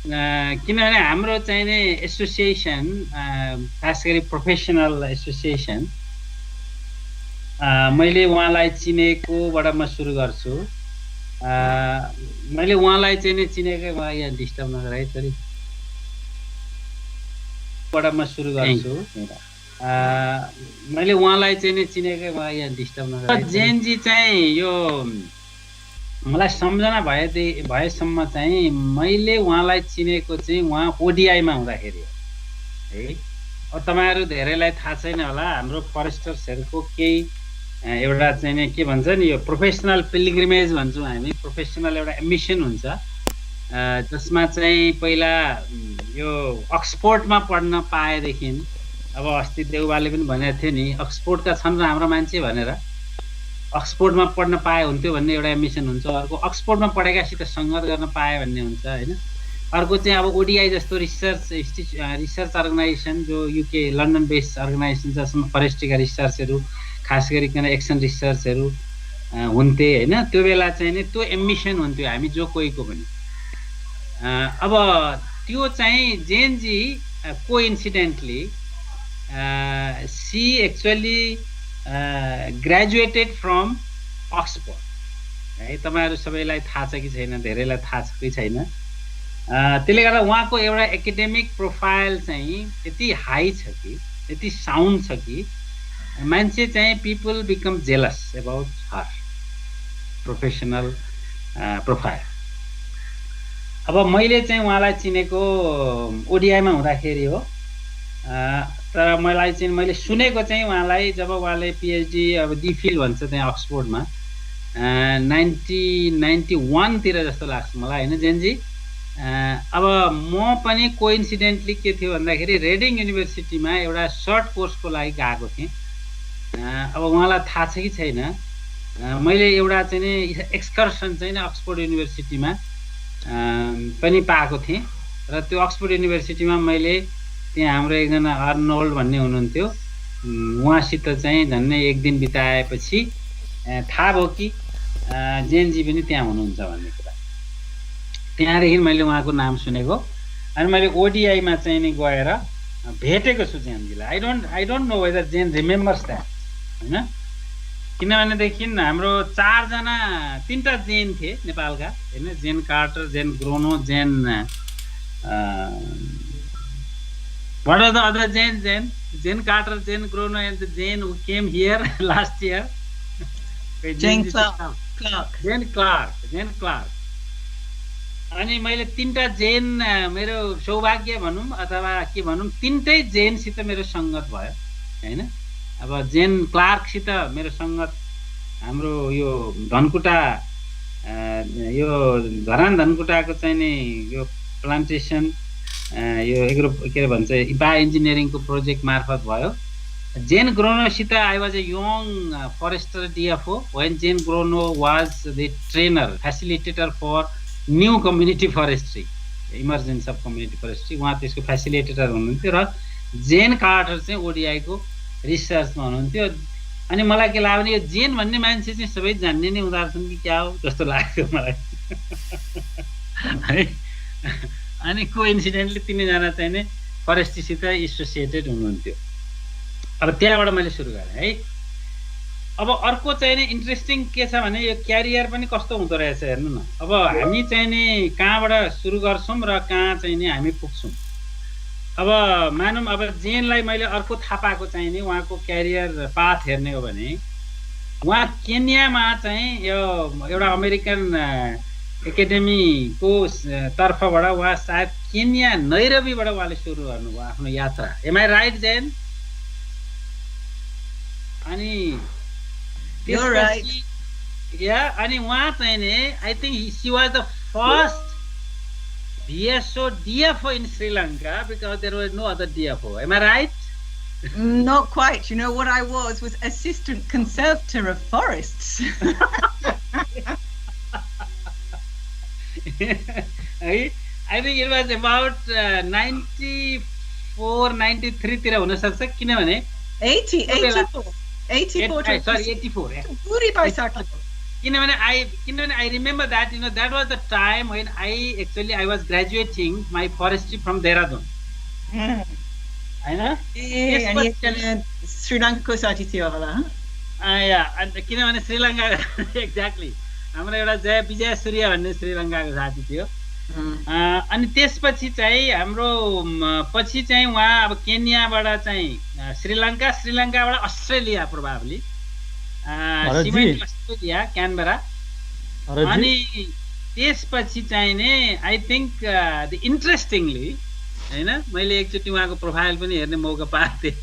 किनभने हाम्रो चाहिने एसोसिएसन खास गरी प्रोफेसनल एसोसिएसन मैले उहाँलाई चिनेकोबाट म सुरु गर्छु मैले उहाँलाई चाहिँ नि चिनेकै मलाई यहाँ डिस्टर्ब नगर है छोरी बाट म सुरु गर्छु मैले उहाँलाई चाहिँ नि चिनेकै मलाई यहाँ डिस्टर्ब नगर जेनजी चाहिँ यो मलाई सम्झना भएसम्म चाहिँ मैले उहाँलाई चिनेको चाहिँ उहाँ ओडिआईमा हुँदाखेरि है अब तपाईहरु धेरैलाई थाहा छैन होला हाम्रो फरेस्टर्सहरुको केही एउटा चाहिँ नि के भन्छ नि यो प्रोफेसनल पिलग्रिमेज भन्छौं हामी प्रोफेसनल एउटा मिसन हुन्छ जसमा चाहिँ पहिला यो अक्सफोर्डमा पढ्न पाएदेखि अब अस्ति देउबाले पनि भनेको थियो नि अक्सफोर्डका छन् र हाम्रो मान्छे भनेर अक्सफोर्डमा पढ्न पाए हुन्थ्यो भन्ने एउटा मिसन हुन्छ अर्को अक्सफोर्डमा पढेकासित संगत गर्न पाए भन्ने हुन्छ हैन अर्को चाहिँ अब ओडीआई जस्तो रिसर्च अर्गनाइजेसन जो युके लन्डन बेस्ड अर्गनाइजेसन जसमा फरेस्ट्रीका रिसर्चहरु खास गरिकन एक्सन रिसर्चहरु हुन्थे हैन त्यो बेला चाहिँ नि त्यो एम्बिसन हुन्थ्यो हामी जो कोहीको पनि अब त्यो चाहिँ Gen Z coincidentally she actually graduated from Oxford है तपाईहरु सबैलाई थाहा छ कि छैन धेरैलाई थाहा छ कि छैन त्यसले गर्दा उहाँको एउटा एकाडेमिक प्रोफाइल चाहिँ यति हाई छ कि यति साउन्ड छ कि मान्छे चाहिँ people become jealous about her professional profile अब मैले चाहिँ उहाँलाई चिनेको ओडीआईमा हुँदाखेरि हो तर मलाई चाहिँ मैले सुनेको चाहिँ उहाँलाई जब उहाँले पीएचडी अब डिफिल भन्छ त्यहाँ अक्सफोर्डमा 1991 तिर जस्तो लाग्छ मलाई हैन जेनजी अब म पनि कोइन्सिडेन्टली के थियो भन्दाखेरि रेडिङ युनिभर्सिटीमा एउटा सर्ट कोर्सको लागि गएको थिएँ अब उहाँलाई थाहा छ कि छैन मैले एउटा चाहिँ नि एक्सकर्सन चाहिँ अक्सफोर्ड युनिभर्सिटीमा पनि पाएको थिएँ र त्यो अक्सफोर्ड युनिभर्सिटीमा मैले त्यहाँ हाम्रो एकजना अर्नोल्ड भन्ने हुनुहुन्थ्यो उहाँसित चाहिँ झन्नै एक दिन बिताएपछि थाहा भयो कि जेनजी पनि त्यहाँ हुनुहुन्छ भन्ने कुरा त्यहाँदेखि मैले उहाँको नाम सुनेको अनि मैले ओडीआईमा चाहिँ नि गएर भेटेको छु जेनजीलाई I don't know whether Jane remembers that हैन किनभनेदेखि हाम्रो तीनटा जेन थिए नेपालका हैन Jane Carter Jane Gronow Jane What are the other Jains then? Jen Carter, Jen Grono, and the Jane who came here last year. Jane Clark. Jane Clark. अनि मैले तीनटा जेन मेरो सौभाग्य भनौं अथवा के भनौं तीनटै जेनसित मेरो संगत भयो हैन अब जेन क्लार्कसित मेरो संगत हाम्रो यो धनकुटा यो धरान धनकुटाको चाहिँ नि यो प्लान्टेसन यो एग्रो के भन्छ बायो इन्जिनियरिङको प्रोजेक्ट मार्फत भयो जेन ग्रोनोसित I was a young forester DFO when Jane Gronow was the trainer facilitator for new community forestry emergence of community forestry उहाँ त्यसको फेसिलिटेटर हुनुहुन्थ्यो र जेन कार्टर चाहिँ ओडीआई को रिसर्चमा हुनुहुन्थ्यो अनि मलाई के लाग्यो भने यो जेन भन्ने मान्छे चाहिँ सबै जान्ने नै हुँदा रहेछन् कि क्या हो जस्तो लाग्यो मलाई है अनि कोइन्सिडेन्टली तीनजना चाहिँ नि फरेस्ट्रीसित एसोसिएटेड हुनुहुन्थ्यो अब त्यहाँबाट मैले सुरु गरेँ है अब अर्को चाहिँ नि इन्ट्रेस्टिङ के छ भने यो क्यारियर पनि कस्तो हुँदो रहेछ हेर्नु न अब हामी चाहिँ नि कहाँबाट सुरु गर्छौं र कहाँ चाहिँ नि हामी पुग्छौं अब मानौं अब जेनलाई मैले अर्को थाहा पाएको चाहिँ नि उहाँको क्यारियर पाथ हेर्ने हो भने उहाँ केन्यामा चाहिँ यो एउटा अमेरिकन एकाडेमी को तर्फबाट उहाँ सायद केन्या नैरोबीबाट उहाँले सुरु गर्नुभयो आफ्नो यात्रा एम आई राइट जेन अनि You're right. Yeah, अनि उहाँ चाहिँ नि I think she was the first VSO DFO in Sri Lanka because there was no other DFO. Am I right? Not quite. You know what I was assistant conservator of forests. I think it was about 94, 93 तिर हुन सक्छ किनभने 84. 84. Sorry, 84. Puri bicycle. I remember that that was the time when I was graduating my forestry from Dehradun. अनि एकजना श्रीलङ्काको साथी थियो होला किनभने श्रीलङ्का एक्ज्याक्टली हाम्रो एउटा विजय सूर्य भन्ने श्रीलङ्काको साथी थियो अनि त्यसपछि चाहिँ हाम्रो पछि चाहिँ उहाँ अब केन्याबाट चाहिँ श्रीलङ्काबाट अस्ट्रेलिया प्रोबाब्ली अस्ट्रेलिया क्यानबेरा अनि त्यसपछि चाहिँ नि आई थिंक द इन्ट्रेस्टिङली हैन मैले एकचोटी उहाँको प्रोफाइल पनि हेर्ने मौका पाएको थिएँ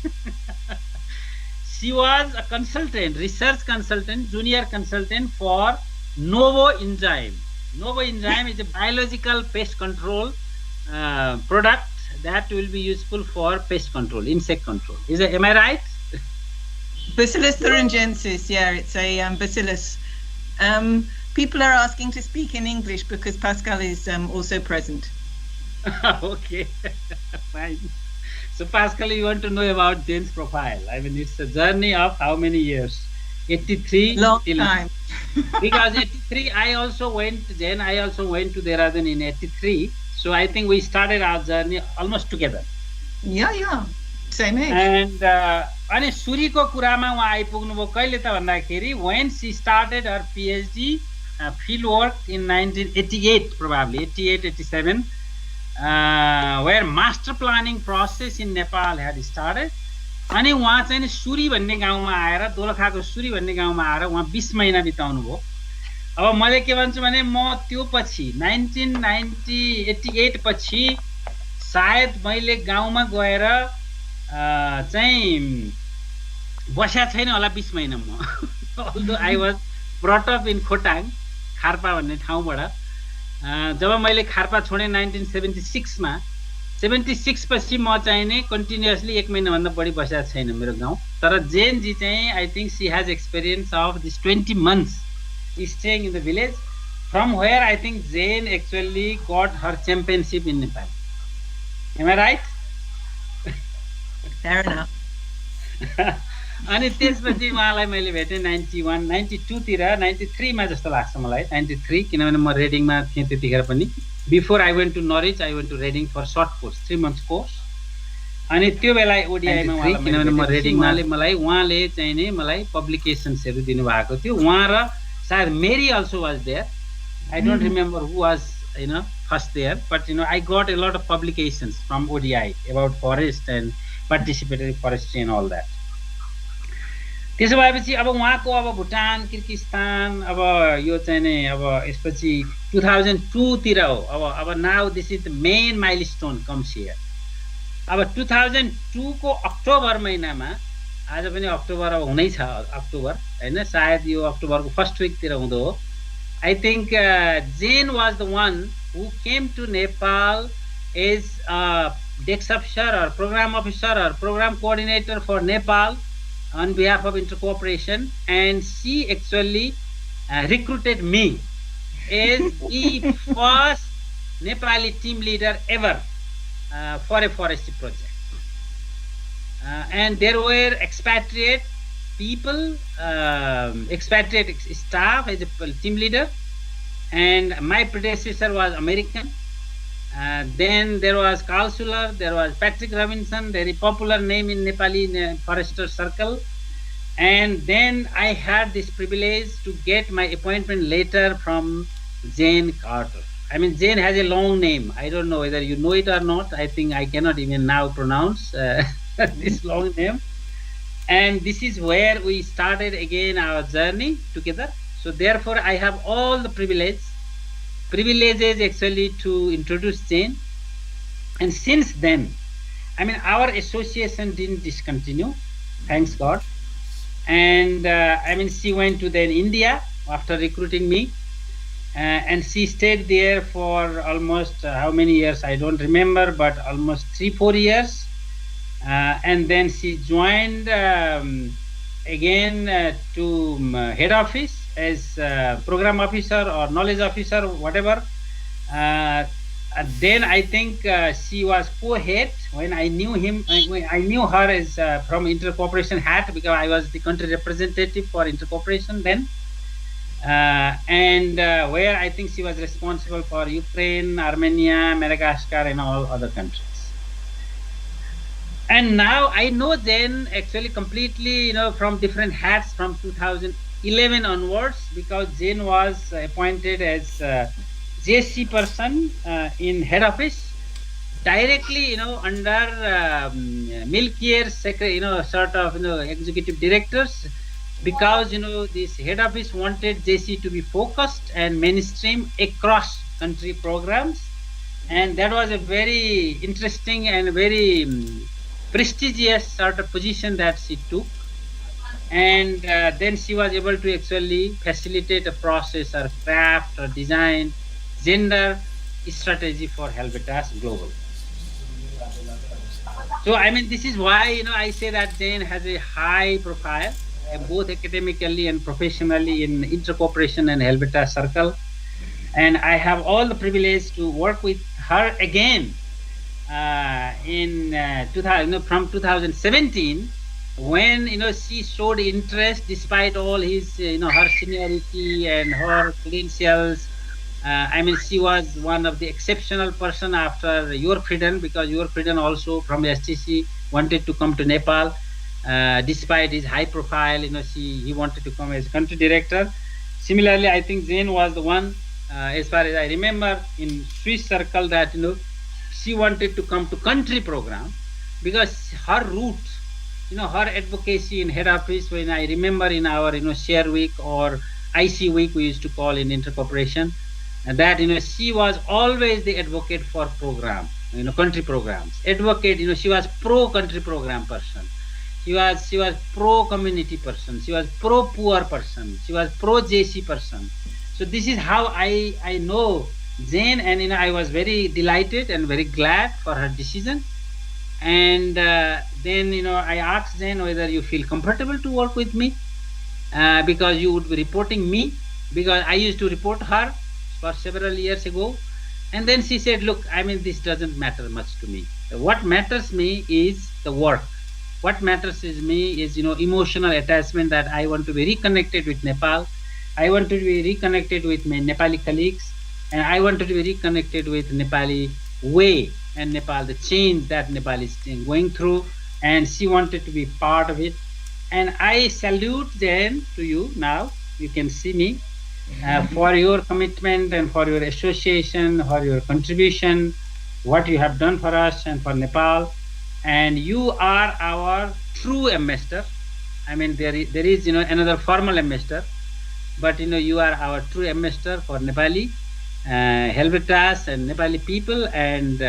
she was a consultant, research consultant, junior consultant for Novo Enzyme. Novo Enzyme is a biological pest control product that will be useful for pest control, insect control. Am I right? Bacillus thuringiensis, yeah, it's a bacillus. People are asking to speak in English because Pascal is also present. Okay, fine. So Pascal, you want to know about Jane's profile. I mean, it's a journey of how many years? 83. Long time. Because 83, I also went to Dehradun in 83. So I think we started our journey almost together. Yeah. Same age. And अनि सुरीको कुरामा उहाँ आइपुग्नुभयो कहिले त भन्दाखेरि when she started her PhD field work in 1988 probably 87 where master planning process in Nepal had started. अनि उहाँ चाहिँ सुरी भन्ने गाउँमा आएर दोलखाको सुरी भन्ने गाउँमा आएर उहाँ 20 महिना बिताउनु भयो. अब मैले के भन्छु भने म त्यो पछि 1988 पछि सायद मैले गाउँमा गएर चाहिँ बस्या छैन होला 20 महिना म. Although I was brought up in Khotang, Kharpa भन्ने ठाउँबाट. जब मैले खारपा छोडे 1976 मा 76 पछि म चाहिँ नि कन्टिन्युअसली 1 महिना भन्दा बढी बस्या छैन मेरो गाउँ. तर जेन जी चाहिँ I think she has experience of this 20 months staying in the village, from where I think Jane actually got her championship in Nepal. Am I right? Fair enough. अनि त्यसपछि उहाँलाई मैले भेटे 91 92 तिर 93 मा जस्तो लाग्छ मलाई 93 किनभने म रेडिङमा थिएँ त्यतिखेर पनि. Before I went to Norwich I went to Reading for short course 3 months course. अनि त्यो बेला ओडीआईमा उहाँलाई किनभने म रेडिङमाले उहाँले चाहिँ नि मलाई पब्लिकेसन्सहरु दिनु भएको थियो. उहाँ र सायद Mary also was there. I don't remember who was first there, but I got a lot of publications from ODI about forest and participatory forestry and all that. त्यसो भएपछि अब उहाँको अब भुटान किर्गिस्तान अब यो चाहिँ नि अब यसपछि 2002 तिर हो. अब now this is the main milestone comes here. अब 2002 को अक्टोबर महिनामा आज पनि अक्टोबर अब हुनै छ अक्टोबर हैन सायद यो अक्टोबरको फर्स्ट विक तिर हुँदो हो. I think Jane was the one who came to Nepal as a desk officer or program officer or program coordinator for Nepal on behalf of Intercooperation, and she actually recruited me as the first Nepali team leader ever for a forestry project. And there were expatriate people, expatriate staff as a team leader, and my predecessor was American. Then there was Carl Suller, there was Patrick Robinson, very popular name in Nepali forester circle. And then I had this privilege to get my appointment letter from Jane Carter. I mean, Jane has a long name. I don't know whether you know it or not. I think I cannot even now pronounce this long name. And this is where we started again our journey together. So therefore, I have all the privileges actually to introduce Jane. And since then, I mean, our association didn't discontinue, thanks God. And I mean, she went to then India after recruiting me. And she stayed there for almost how many years, I don't remember, but almost 3-4 years. And then she joined again to head office as program officer or knowledge officer, whatever. Then I think she was co-head when I knew him. I knew her as from Intercooperation hat because I was the country representative for Intercooperation then. and where I think she was responsible for Ukraine, Armenia, Madagascar, and all other countries. And now I know Jen actually completely, from different hats from 2011 onwards, because Jen was appointed as JC person in head office directly, under Milkier secretary, sort of, executive directors, because, this head office wanted JC to be focused and mainstream across country programs. And that was a very interesting and very prestigious sort of position that she took. And then she was able to actually facilitate a process or craft or design gender strategy for Helvetas Global. So, I mean, this is why, I say that Jane has a high profile, both academically and professionally in intercooperation and Helvetas Circle. And I have all the privilege to work with her again in 2000, from 2017, when she showed interest despite all his her seniority and her credentials. I mean, she was one of the exceptional person after Your Freedom, because Your Freedom also from STC wanted to come to Nepal, despite his high profile. He wanted to come as country director. Similarly, I think Jane was the one, as far as I remember, in Swiss circle, that she wanted to come to country program, because her root, her advocacy in head office, when I remember in our share week or IC week we used to call in intercooperation, and that she was always the advocate for program, country programs. Advocate, she was pro country program person. She was pro community person. She was pro poor person. She was pro JC person. So this is how I know Jane, and I was very delighted and very glad for her decision. And then I asked Jane whether you feel comfortable to work with me, because you would be reporting me, because I used to report her for several years ago. And then she said, look, I mean, this doesn't matter much to me. What matters me is the work. What matters is me is emotional attachment, that I want to be reconnected with Nepal. I want to be reconnected with my Nepali colleagues, and I want to be reconnected with Nepali way and Nepal, the change that Nepal is going through, and she wanted to be part of it. And I salute Jen to you now. You can see me for your commitment and for your association, for your contribution, what you have done for us and for Nepal. And you are our true ambassador. I mean, there is another formal ambassador, but you are our true ambassador for Nepali, Helvetas and Nepali people. And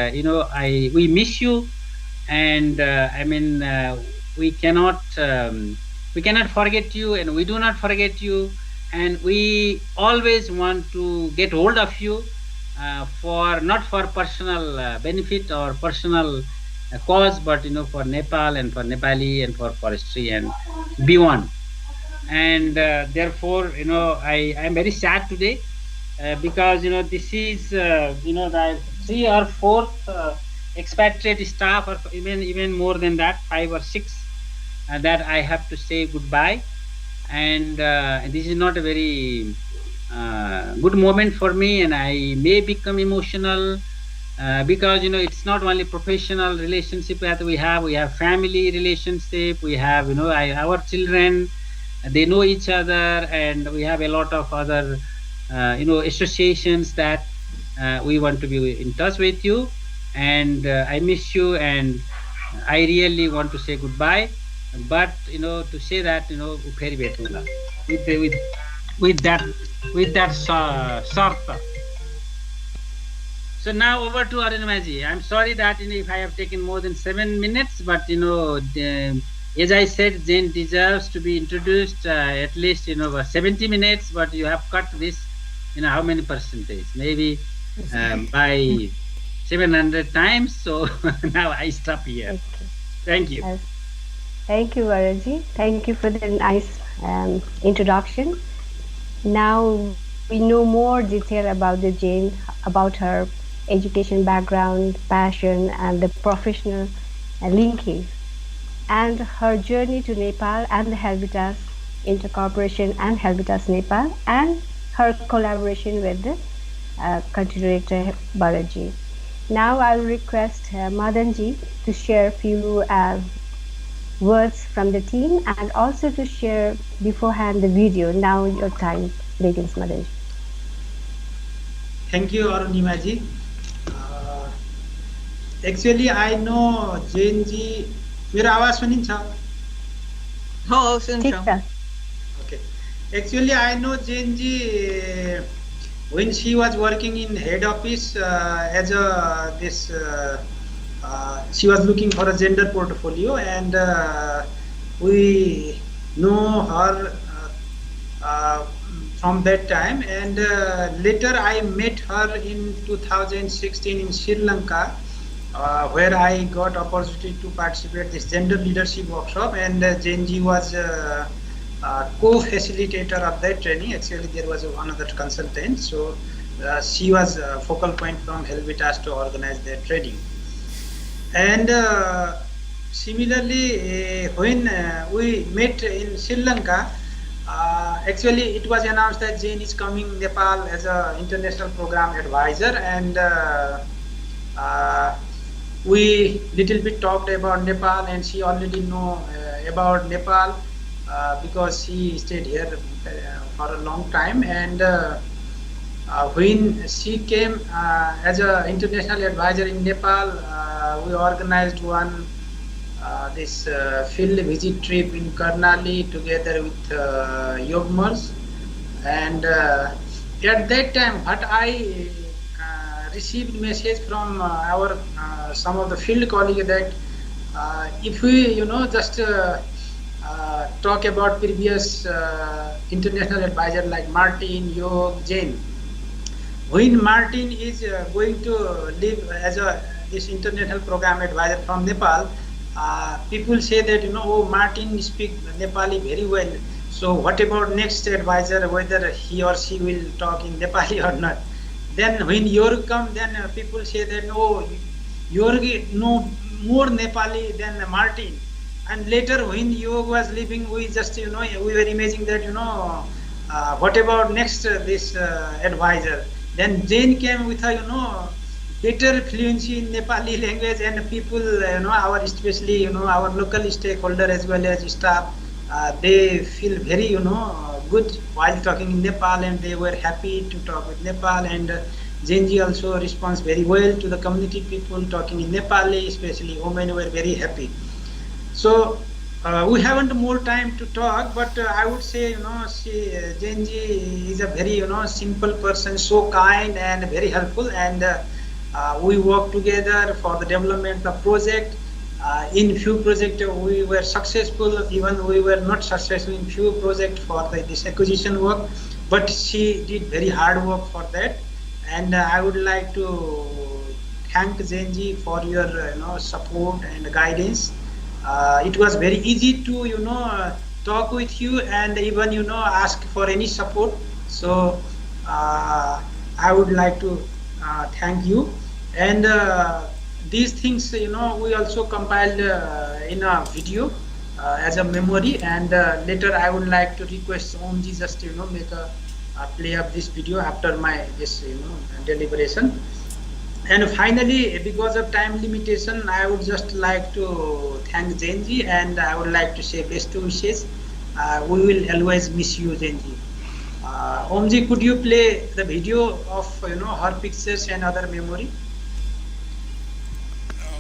we miss you, and I mean, we cannot forget you, and we do not forget you, and we always want to get hold of you, for not for personal benefit or personal cause, but for Nepal and for Nepali and for forestry and beyond. And therefore, I am very sad today, because this is the 3 or 4th expatriate staff, or even more than that, 5 or 6, that I have to say goodbye. And this is not a very good moment for me, and I may become emotional, because it's not only professional relationship that we have family relationship, we have our children, they know each other, and we have a lot of other associations that we want to be in touch with you. And I miss you, and I really want to say goodbye, but to say that very betula with that sarta. So now over to Arunamaji. I'm sorry that if I have taken more than 7 minutes, but as I said, Jane deserves to be introduced at least 70 minutes, but you have cut this how many percentage? Maybe by 700 times. So now I stop here. Okay. Thank you. Yes. Thank you, Varaji. Thank you for the nice introduction. Now we know more detail about the Jane, about her education background, passion, and the professional linking, and her journey to Nepal and the Helvetas Intercorporation and Helvetas Nepal, and her collaboration with the country director Balaji. Now I will request Madanji to share a few words from the team and also to share beforehand the video. Now your time begins, Madanji. Thank you, Arunima-ji. Actually, I know Jain-ji. मेरो आवाज सुनिन्छ? हो सुन्छ. Okay. Actually, I know Jain-ji when she was working in head office as a she was looking for a gender portfolio, and we know her from that time, and later I met her in 2016 in Sri Lanka, where I got opportunity to participate this gender leadership workshop, and Jain-ji was co-facilitator of that training. Actually, there was another consultant, so she was a focal point from Helvetas to organize that training. And similarly, when we met in Sri Lanka, actually it was announced that Jain is coming Nepal as an international program advisor, and we little bit talked about Nepal, and she already know about Nepal because she stayed here for a long time. And when she came as an international advisor in Nepal, we organized one this field visit trip in Karnali together with Yogmars. And at that time, what I received message from our some of the field colleagues that if we just talk about previous international advisor like Martin, Yog, Jain. When Martin is going to live as this international program advisor from Nepal, people say that oh, Martin speaks Nepali very well. So what about next advisor, whether he or she will talk in Nepali or not? Then when Yorg come, then people say that no, Yorg know more Nepali than Martin. And later when Yog was leaving, we just we were imagining that what about next this advisor? Then Jain came with a better fluency in Nepali language, and people our especially our local stakeholder as well as staff, they feel very good while talking in Nepal, and they were happy to talk with Nepal. And Jain-ji also responds very well to the community people talking in Nepali, especially women were very happy. So we haven't more time to talk, but I would say Jain-ji is a very simple person, so kind and very helpful, and we work together for the development of project. In few projects we were successful, even we were not successful in few projects for this acquisition work, but she did very hard work for that. And I would like to thank Jain-ji for your support and guidance. It was very easy to talk with you and even ask for any support. So I would like to thank you. And these things we also compiled in a video as a memory, and later I would like to request Omji just make a play of this video after my this deliberation. And finally, because of time limitation, I would just like to thank Jain-ji, and I would like to say best wishes. We will always miss you, Jain-ji. Omji, could you play the video of her pictures and other memory?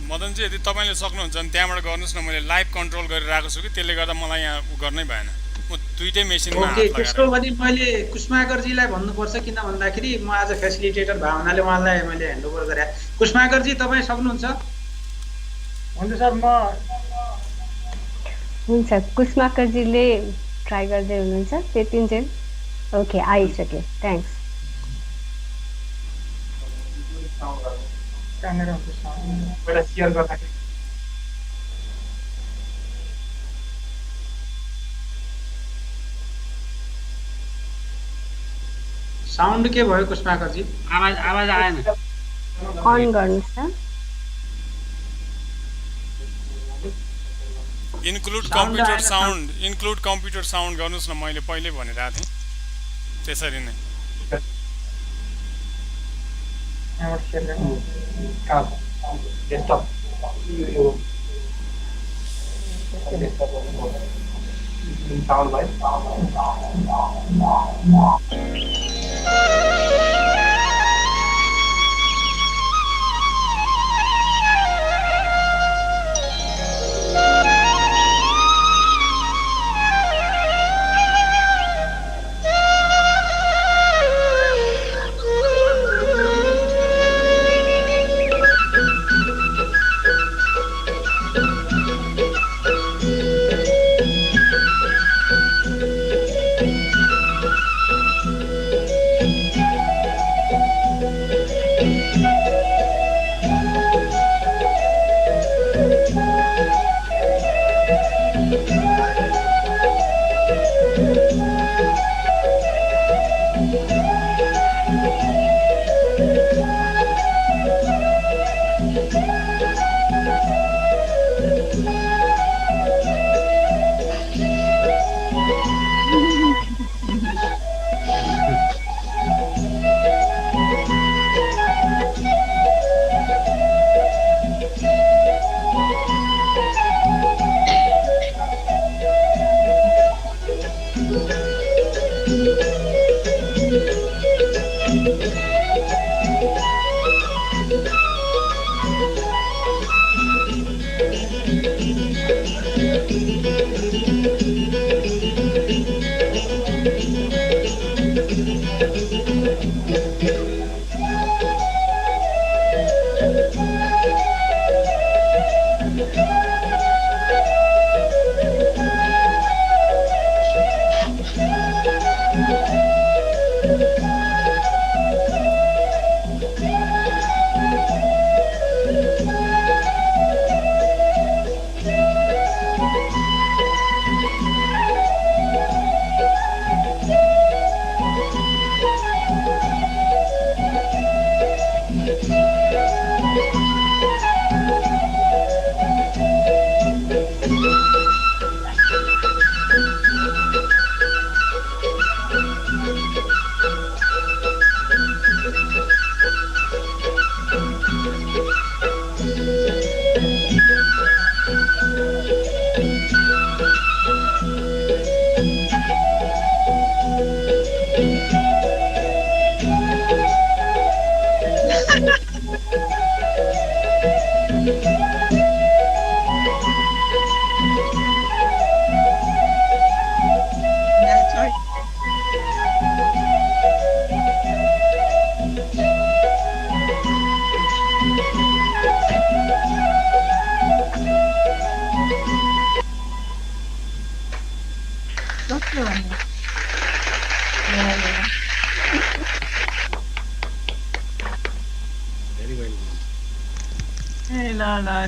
मदनजी यदि तपाईले सक्नुहुन्छ भने त्यहाँबाट गर्नुस् न, मैले live control गरिरहेको छु कि त्यसले गर्दा मलाई यहाँ गर्नै भएन, म दुईटै मेसिनमा हात लगाएर। त्यसो भने मैले कुसमाकरजीलाई भन्नुपर्छ, किन भन्दाखेरि म आज फेसिलिटेटर भए हुनाले उहाँलाई मैले ह्यान्डओभर गरे। कुसमाकरजी तपाई सक्नुहुन्छ? हुन्छ सर, म हुन्छ कुसमाकरजीले ट्राई गर्दै हुनुहुन्छ त्यतिन्जेल। ओके, आइसक्यो, थ्याङ्क्स। क्यामेरा पहिला सेयर गर्दाखेरि साउन्ड के भयो कुसमाकरजी? आवाज आएन। अन गर्नुस् त। इन्क्लुड Sound कम्प्युटर आएन, साउन्ड इन्क्लुड कम्प्युटर साउन्ड गर्नुहोस् न, मैले पहिल्यै भनिरहेको थिएँ त्यसरी नै। यहाँबाट सेयर गर्नु कहाँ डेस्कटप यो साउन्ड भयो।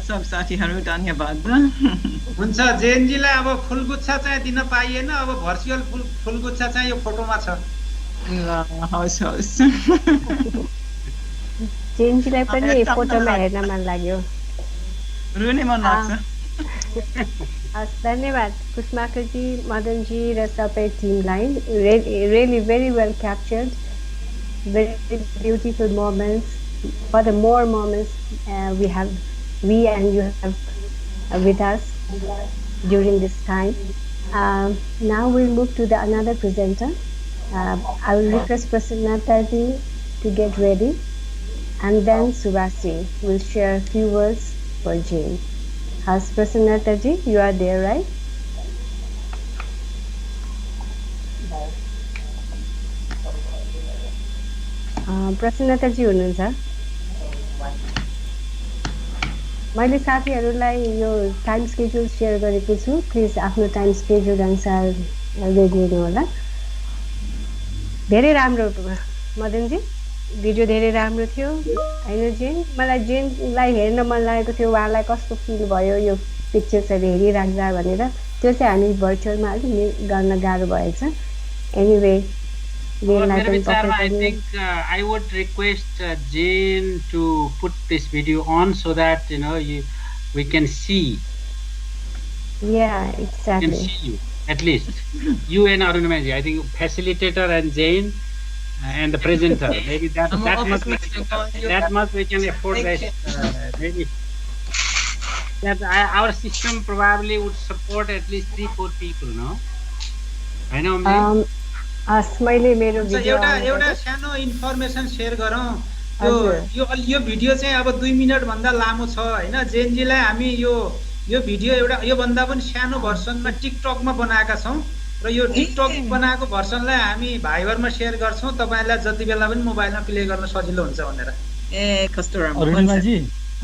सब साथीहरू धन्यवाद। हुन्छ जेएनजीलाई अब फुलगुच्छा चाहिँ दिन पाइएन, अब भर्चुअल फुलगुच्छा चाहिँ यो फोटोमा छ। हवस् हवस्। जेएनजीलाई पनि फोटोमा हेर्न मन लाग्यो, रुने मन लाग्छ। हस्, धन्यवाद कुसुमाकरजी, मदनजी र सबै टिमलाई। Really very well captured, very beautiful moments. For the more moments we and you have with us during this time. Now we'll move to another presenter. I will request Prasanna Tardi to get ready, and then Subhasi will share a few words for Jane. Has Prasanna Tardi, you are there, right? Prasanna Tardi हुनुहुन्छ? मैले साथीहरूलाई यो time schedule share गरेको छु, please आफ्नो time schedule अनुसार ready हुनु होला। धेरै राम्रो मदनजी, भिडियो धेरै राम्रो थियो हैन जेन? मलाई जेनलाई हेर्न मन लागेको थियो, उहाँलाई कस्तो फिल भयो यो पिक्चर्सहरू हेरिराख्दा भनेर। त्यो चाहिँ हामी भर्चुअलमा अलिक गर्न गाह्रो भएछ। Anyway I think I would request Jane to put this video on so that we can see Yeah, can exactly. see you, at least. You and Arunamaji, I think facilitator and Jane and the presenter. Maybe that much we can afford this. Maybe that our system probably would support at least 3-4 people, no? I know, Um, मैले मेरो हुन्छ video एउटा अन एउटा गरेँ। सानो information share गरौँ यो हजुर। यो video चाहिँ अब 2 मिनटभन्दा लामो छ होइन जेनजीलाई हामी यो भिडियो एउटा योभन्दा पनि सानो भर्सनमा टिकटकमा बनाएका छौँ र यो टिकटक बनाएको भर्सनलाई हामी भाइबरमा सेयर गर्छौँ तपाईँलाई जति बेला पनि मोबाइलमा प्ले गर्न सजिलो हुन्छ भनेर ए कस्तो राम्रो अरुणिमाजी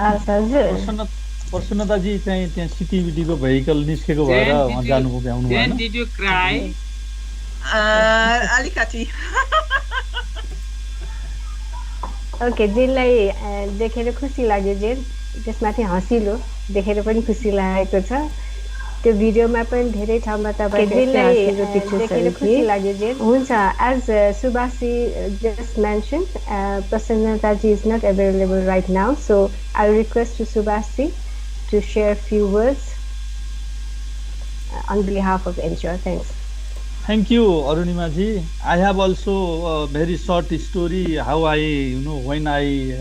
हजुर। प्रसन्नताजी चाहिँ त्यहाँ सिटिभिटीको भेहिकल निस्केको भएर उहाँ जानुभयो भ्याउनु भएन। Then did you cry? अलिकति ओके, जेनलाई देखेर खुसी लाग्यो। जेन त्यसमाथि हँसिलो देखेर पनि खुसी लागेको छ। त्यो भिडियोमा पनि धेरै ठाउँमा तपाईको हँसिलो पिक्चर्सहरु खुसी लाग्यो। जेन हुन्छ। As Subhashi just mentioned, Prasanna ji is not available right now, so I'll request to Subhashi to share a few words on behalf of Ensure. Thanks. Thank you, Arunimaji. I have also a very short story how I, when I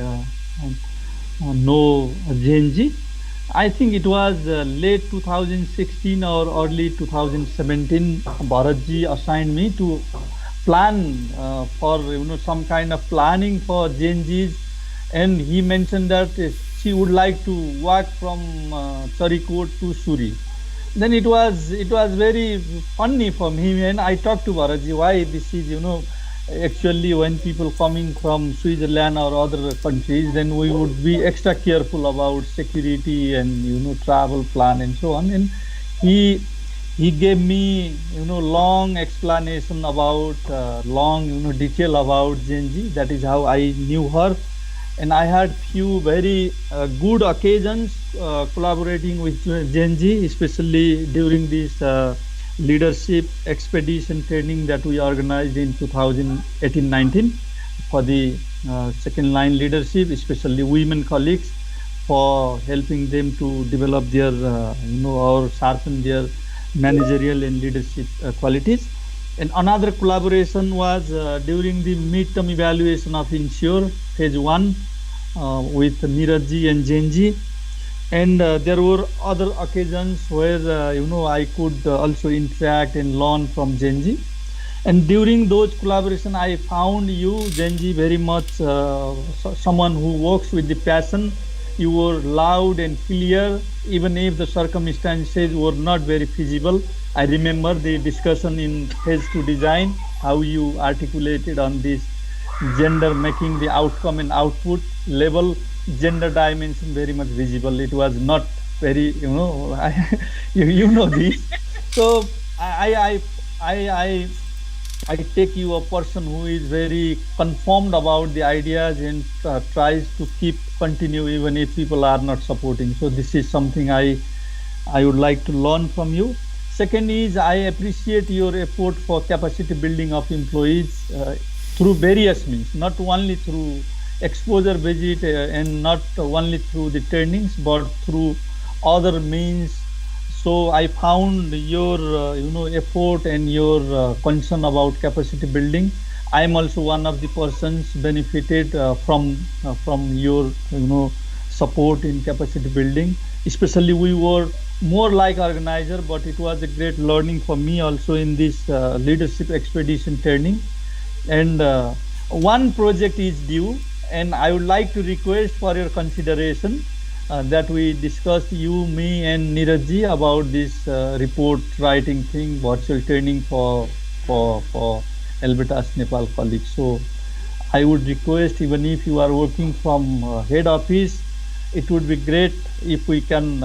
know Jainji. I think it was late 2016 or early 2017. Bharatji assigned me to plan for some kind of planning for Jainji's, and he mentioned that she would like to walk from Charikot to Suri. Then it was very funny for me, and I talked to Bharatji why this is actually when people coming from Switzerland or other countries, then we would be extra careful about security and travel plan and so on. And he gave me long explanation about long detail about Genji. That is how I knew her. And I had few very good occasions collaborating with Genji, especially during this leadership expedition training that we organized in 2018-19 for the second line leadership, especially women colleagues, for helping them to develop their or sharpen their managerial and leadership qualities. And another collaboration was during the midterm evaluation of Ensure phase 1 with Neeraj and Genji. And there were other occasions where I could also interact and learn from Genji. And during those collaboration, I found you, Genji, very much someone who works with the passion. You were loud and clear, even if the circumstances were not very feasible. I remember the discussion in phase 2 design, how you articulated on this gender, making the outcome and output level gender dimension very much visible. It was not very, you know this. So I take you a person who is very confirmed about the ideas and tries to continue even if people are not supporting. So this is something I would like to learn from you. Second is I appreciate your effort for capacity building of employees through various means, not only through exposure visit and not only through the trainings, but through other means. So I found your effort and your concern about capacity building. I am also one of the persons benefited from your support in capacity building. Especially we were more like organizer, but it was a great learning for me also in this leadership expedition training. And one project is due, and I would like to request for your consideration that we discussed, you, me, and Neeraj about this report writing thing, virtual training for Albertas Nepal colleagues. So I would request, even if you are working from head office, it would be great if we can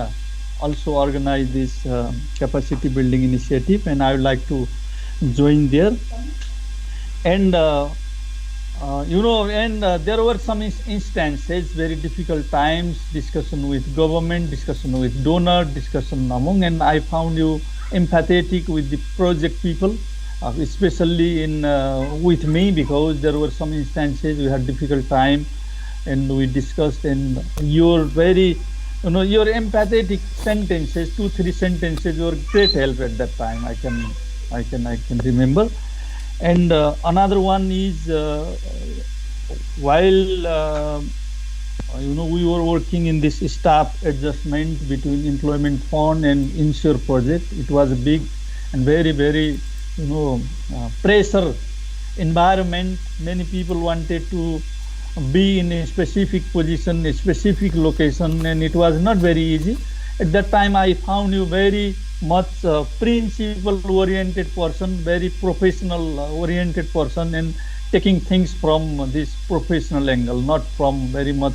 also organize this capacity building initiative, and I would like to join there. And there were some instances, very difficult times, discussion with government, discussion with donor, discussion among, and I found you empathetic with the project people, especially with me, because there were some instances we had difficult time, and we discussed, and you're very your empathetic sentences, 2-3 sentences were great help at that time. I can remember. And another one is while we were working in this staff adjustment between employment fund and insure project. It was a big and very, very pressure environment. Many people wanted to be in a specific position, a specific location, and it was not very easy. At that time, I found you very much principle-oriented person, very professional-oriented person, and taking things from this professional angle, not from very much,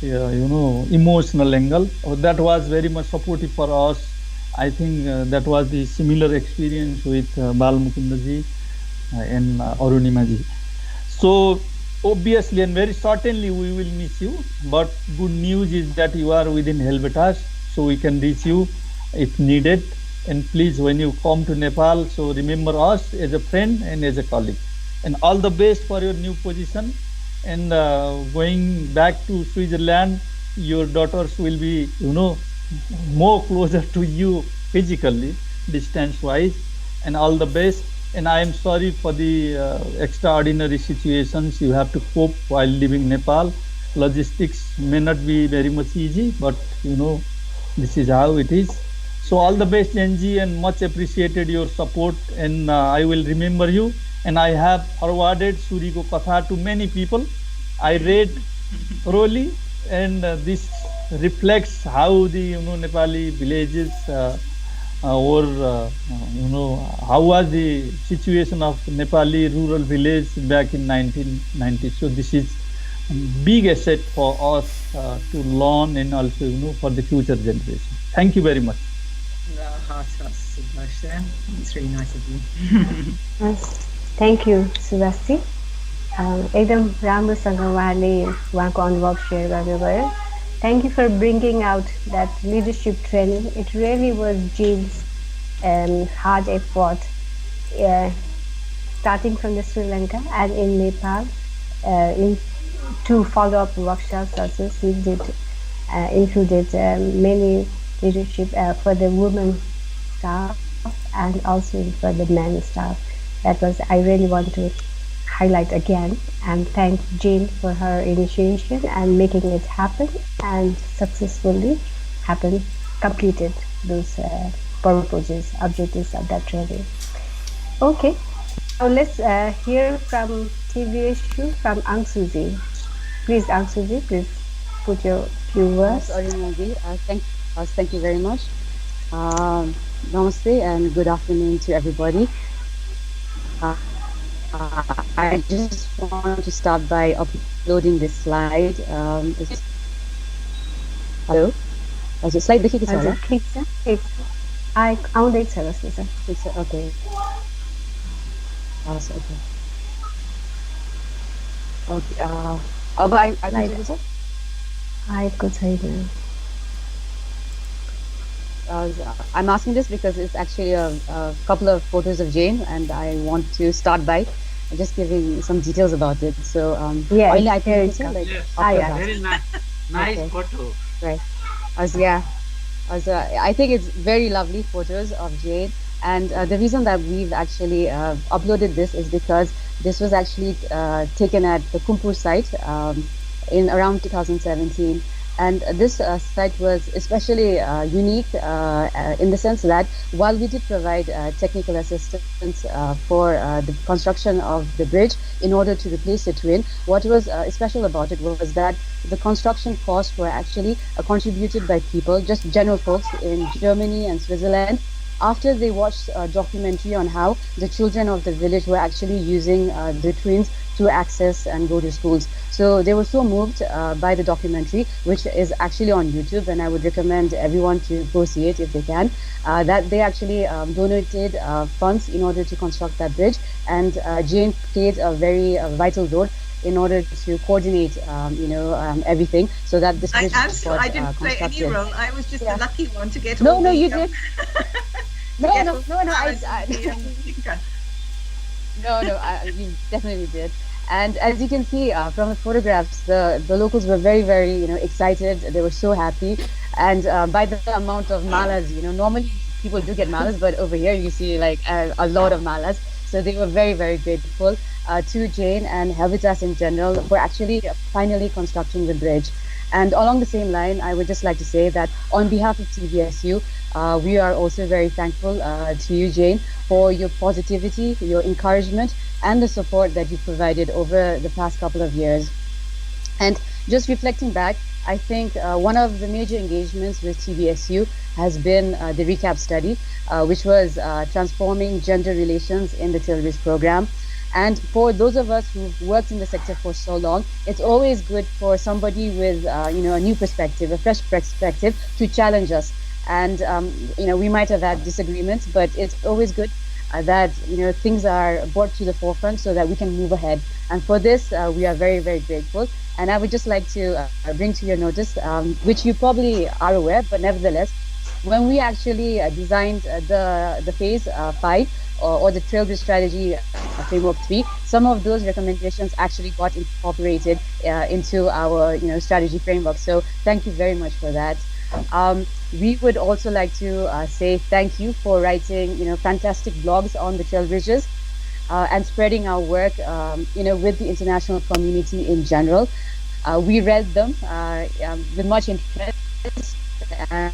emotional angle. That was very much supportive for us. I think that was the similar experience with Bal Mukundaji and Arunima ji. So obviously and very certainly we will miss you, but good news is that you are within Helvetas, so we can reach you if needed. And please, when you come to Nepal, so remember us as a friend and as a colleague. And all the best for your new position. And going back to Switzerland, your daughters will be, more closer to you physically, distance-wise. And all the best. And I am sorry for the extraordinary situations you have to cope while living Nepal. Logistics may not be very much easy, but this is how it is. So all the best, Genji, and much appreciated your support. And I will remember you. And I have forwarded Suriko Katha to many people. I read thoroughly, and this reflects how the Nepali villages or how was the situation of Nepali rural village back in 1990. So this is a big asset for us to learn, and also for the future generation. Thank you very much. It's really nice of you. Yes. Thank you, Subhasji. एकदम राम्रोसँग उहाँले उहाँको अनुभव share गर्नुभयो. Thank you for bringing out that leadership training. It really was Jane's hard effort, starting from the Sri Lanka and in Nepal, to follow up workshops. Also, she did included many leadership for the women staff and also for the men staff. That was, I really want to highlight again and thank Jane for her initiation and making it happen and successfully completed those purposes, objectives of that training. Okay, now let's hear from TVSU from Angsuji. Please, Angsuji, please put your few words. Thank you very much. Namaste and good afternoon to everybody. I just want to start by uploading this slide. Hello? हजुर slide देखेको छ होला? ठिक छ, ठिक छ. आउँदैछ जस्तो छ. ठिक छ, ओके. हस्, ओके. ओके, अब आइपुगेको छ? आएको छैन. I'm asking this because it's actually a couple of photos of Jane, and I want to start by just giving some details about it. So, yeah, I think it's like, yes. Very nice okay. Photo. Right. I think it's very lovely photos of Jane, and the reason that we've actually uploaded this is because this was actually taken at the Kumpur site in around 2017. And this site was especially unique in the sense that while we did provide technical assistance for the construction of the bridge in order to replace the twin, what was special about it was that the construction costs were actually contributed by people, just general folks in Germany and Switzerland, after they watched a documentary on how the children of the village were actually using the twins to access and go to schools. So they were so moved by the documentary, which is actually on YouTube, and I would recommend everyone to go see it if they can, that they actually donated funds in order to construct that bridge. And Jane played a very vital role in order to coordinate, everything, so that this bridge was I didn't play any role. I was just the lucky one to get. No, you did. No, you definitely did. And as you can see from the photographs, the locals were very, very excited. They were so happy, And by the amount of malas, normally people do get malas, but over here you see like a lot of malas. So they were very, very grateful to Jane and Helvetas in general for actually finally constructing the bridge. And along the same line, I would just like to say that on behalf of TBSU, we are also very thankful to you, Jane, for your positivity, your encouragement, and the support that you provided over the past couple of years. And just reflecting back, I think one of the major engagements with TBSU has been the recap study, which was transforming gender relations in the Tilbury's program. And for those of us who've worked in the sector for so long, it's always good for somebody with a new perspective, a fresh perspective, to challenge us. And we might have had disagreements, but it's always good that things are brought to the forefront so that we can move ahead. And for this, we are very, very grateful. And I would just like to bring to your notice, which you probably are aware, but nevertheless, when we actually designed the phase 5 or the Trailbridge Strategy Framework 3, some of those recommendations actually got incorporated into our strategy framework. So thank you very much for that. We would also like to say thank you for writing fantastic blogs on the Trailbridges and spreading our work with the international community in general. We read them with much interest, and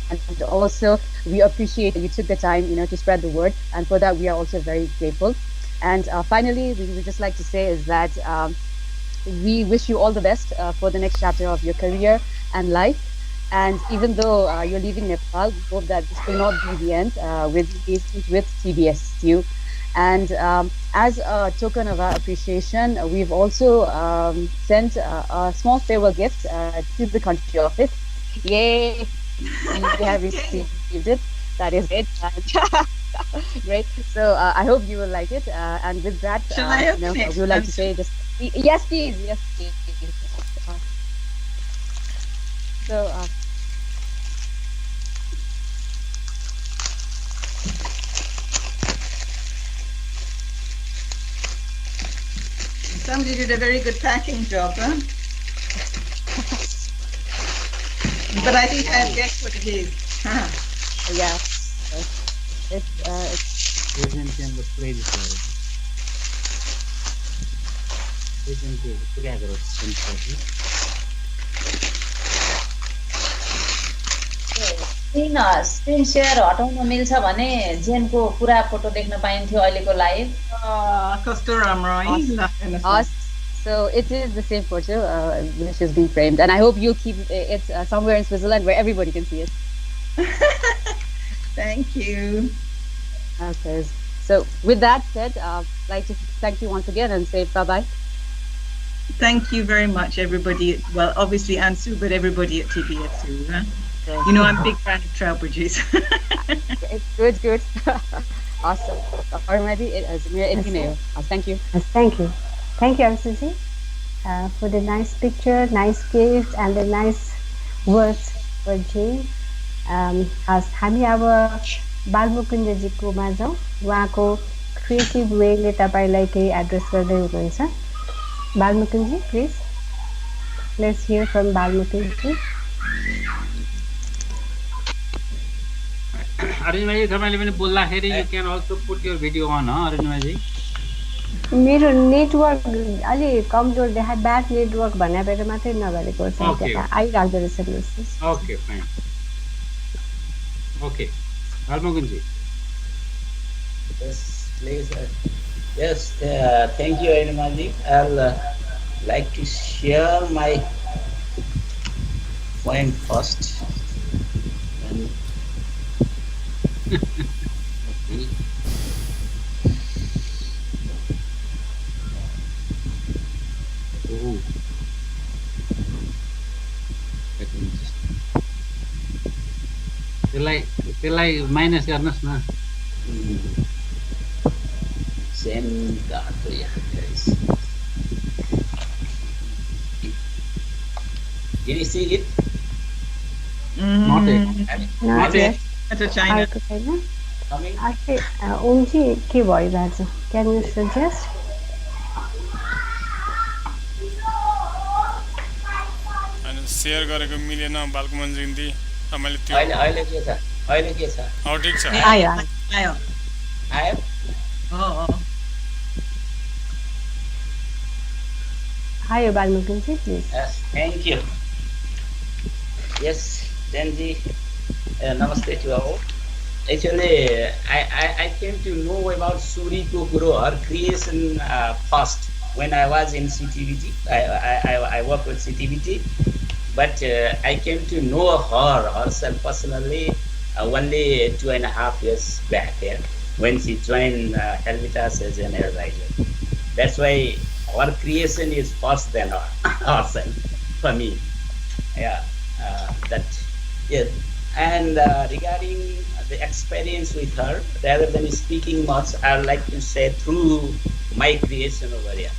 also we appreciate that you took the time to spread the word, and for that we are also very grateful. And finally, we would just like to say is that we wish you all the best for the next chapter of your career and life. And even though you're leaving Nepal, we hope that this will not be the end with engagement with TBSU. And as a token of our appreciation, we've also sent a small farewell gift to the country office. Yay! And we have received it. That is it. Great. So I hope you will like it. And with that, Shall I open it? we would like to say just yes, please. Yes, please. So. Somebody did a very good packing job, huh? But I think I've guessed what it is. Yeah. It's screen share हटाउन मिल्छ भने जेनको पुरा photo देख्न पाइन्थ्यो अहिलेको live So it is the same photo which is being framed, and I hope you'll keep it somewhere in Switzerland where everybody can see it. Thank you. Okay. So with that said, I'd like to thank you once again and say bye-bye. Thank you very much, everybody. Well, obviously Ansu, but everybody at TBSU. Huh? I'm a big fan of Trailbridges. Good. Awesome. Thank you. Thank you. Thank you, Ansuji, for the nice picture, nice gift, and the nice words for Jane. हामी अब बालमुकुन्दजीकोमा जाउँ उहाँको creative वेले तपाईलाई केही address गर्दै हुनुहुन्छ Balmukundji please let's hear from Balmukundji Arunimaji तपाईले पनि बोल्दाखेरि you can also put your video on Arunimaji मेरो नेटवर्क अलि कमजोर देखाइ ब्याड नेटवर्क भन्ने भएर मात्रै नगरेको छ त्यता आइराख्दो रहेछ message okay fine okay Balmukundji Yes, please. Yes, thank you, Arumaji. I'll like to share my point first. And त्यसलाई माइनस गर्नुस् न same card, yeah, guys. Can you see it? Not yet. Not yet. That's a China. Coming? Omji के भइरहेछ क्यान यु suggest अनि share गरेको मिलेन बालकुमन्जी मैले त्यो अहिले अहिले के छ अहिले के छ ठिक छ आयो आयो Ayo, Balmukunji, please. Yes, thank you. Yes, Denji, namaste to all. Actually, I came to know about Suri Kokuro, her creation first when I was in CTVT. I work with CTVT, but I came to know her herself personally only 2.5 years back when she joined Helvetas as an advisor. That's why our creation is first than herself for me. Yeah, that yes. And regarding the experience with her, rather than speaking much, I would like to say through my creation over here.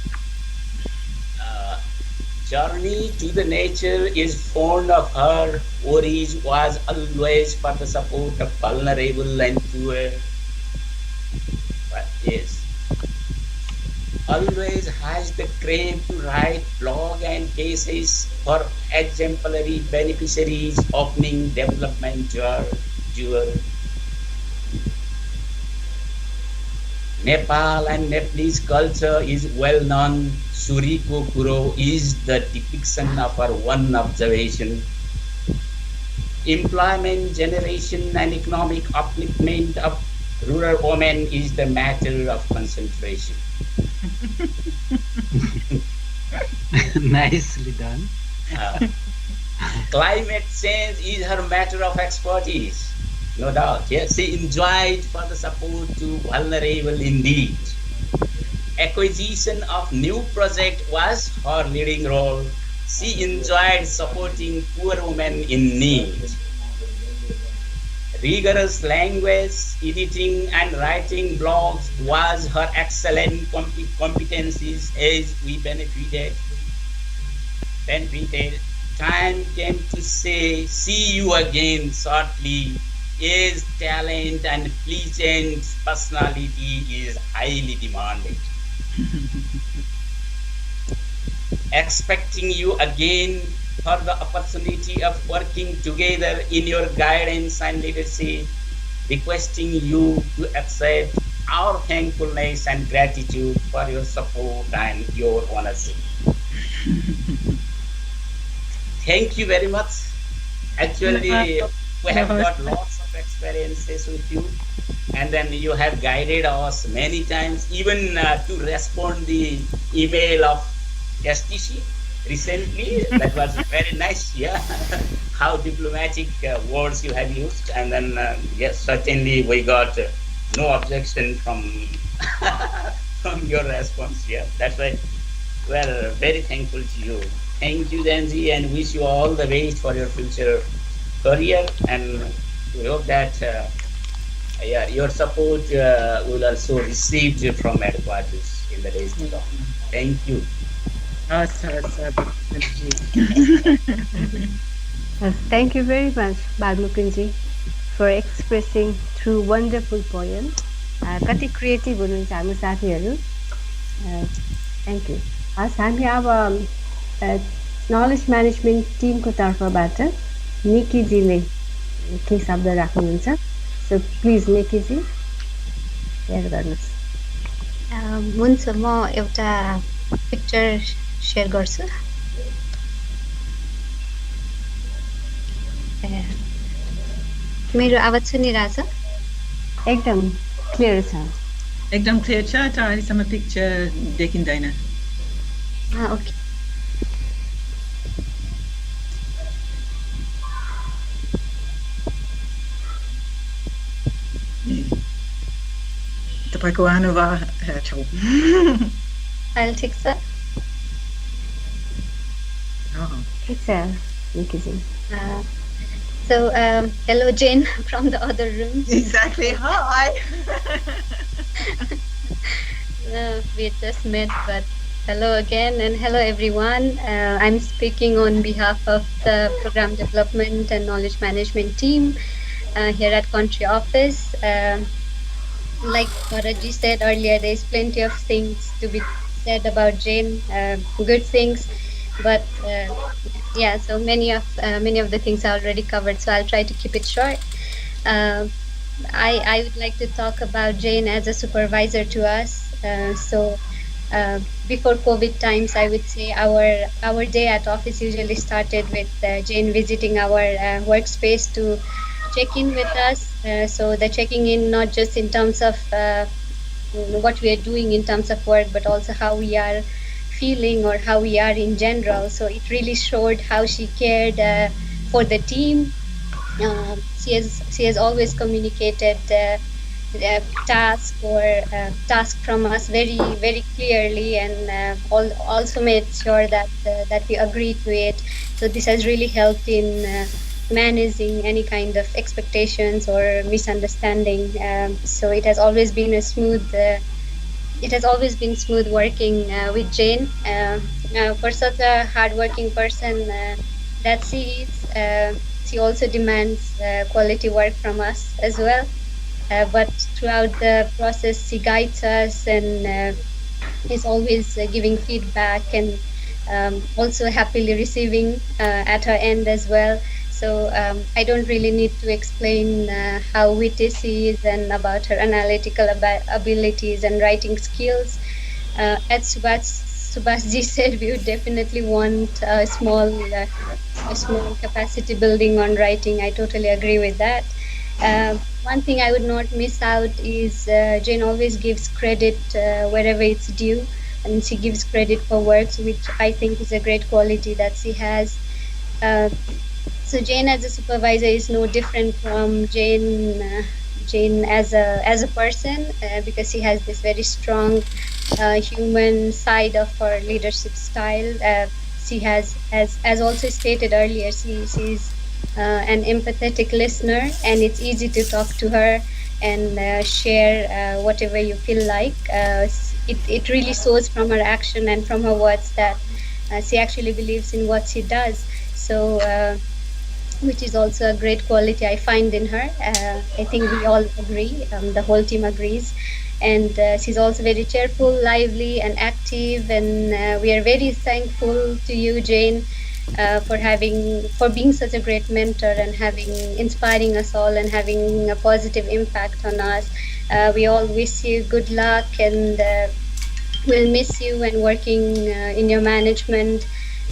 Journey to the nature is fond of her. Origin was always for the support of vulnerable and poor. But yes, always has the crave to write blog and cases for exemplary beneficiaries, opening development jewel. Nepal and Nepalese culture is well known. Suriko Kuro is the depiction of our one observation. Employment generation and economic upliftment of rural women is the matter of concentration. Nicely done. Climate change is her matter of expertise, no doubt. Yes, she enjoyed for the support to vulnerable indeed. Acquisition of new project was her leading role. She enjoyed supporting poor women in need. Rigorous language, editing and writing blogs was her excellent competencies as we benefited. Time came to say, see you again shortly. As talent and pleasant personality is highly demanded. Expecting you again for the opportunity of working together in your guidance and leadership, requesting you to accept our thankfulness and gratitude for your support and your ownership. Thank you very much. Actually, we have got lots of experiences with you, and then you have guided us many times, even to respond the email of STC recently. That was very nice. Yeah, how diplomatic words you have used, and then yes, certainly we got no objection from from your response. Yeah, that's why we're very thankful to you. Thank you, Danji, and wish you all the best for your future career, and we hope that yeah, your support will also receive from headquarters in the days to come. Thank you. Thank you very much, Balmukunji, for expressing through wonderful poem. कति creative हुनुहुन्छ हाम्रो साथीहरू. Thank you. हस्, हामी अब knowledge management Timko तर्फबाट निकीजीले केही शब्द राख्नुहुन्छ. सो प्लिज निकीजी सेयर गर्नुहोस्. हुन्छ, म एउटा पिक्चर सेयर गर्छु. मेरो आवाज सुनिरहेछ? एकदम क्लियर छ. एकदम क्लियर छ, तर अहिलेसम्म पिक्चर देखिँदैन. ओके. तपाईँको अनुहार छ. अहिले ठिक छ? ठिक छ निकीजी. So, hello Jane from the other room. Exactly. Hi. We just met, but hello again, and hello everyone. I'm speaking on behalf of the Program Development and Knowledge Management team here at Country Office. Like Bharaji said earlier, there's plenty of things to be said about Jane, good things, but yeah, so many of the things are already covered, so I'll try to keep it short. I would like to talk about Jane as a supervisor to us. Before COVID times, I would say our day at office usually started with Jane visiting our workspace to check in with us. So the checking in not just in terms of what we are doing in terms of work, but also how we are feeling or how we are in general. So it really showed how she cared for the team. She has always communicated task from us very clearly, and also made sure that we agree to it. So this has really helped in managing any kind of expectations or misunderstanding. So it has always been smooth working with Jane. For such a hardworking person that she is, she also demands quality work from us as well. But throughout the process, she guides us and is always giving feedback, and also happily receiving at her end as well. So I don't really need to explain how witty she is and about her analytical abilities and writing skills. As Subhashji said, we would definitely want a small capacity building on writing. I totally agree with that. One thing I would not miss out is Jane always gives credit wherever it's due, and she gives credit for works, which I think is a great quality that she has. So Jane as a supervisor is no different from Jane as a person, because she has this very strong human side of her leadership style. She has, as also stated earlier, she's an empathetic listener, and it's easy to talk to her and share whatever you feel like. It really shows from her action and from her words that she actually believes in what she does. So, which is also a great quality I find in her. I think we all agree, the whole team agrees. And she's also very cheerful, lively, and active. And we are very thankful to you, Jane, for being such a great mentor and inspiring us all and having a positive impact on us. We all wish you good luck, and we'll miss you when working in your management.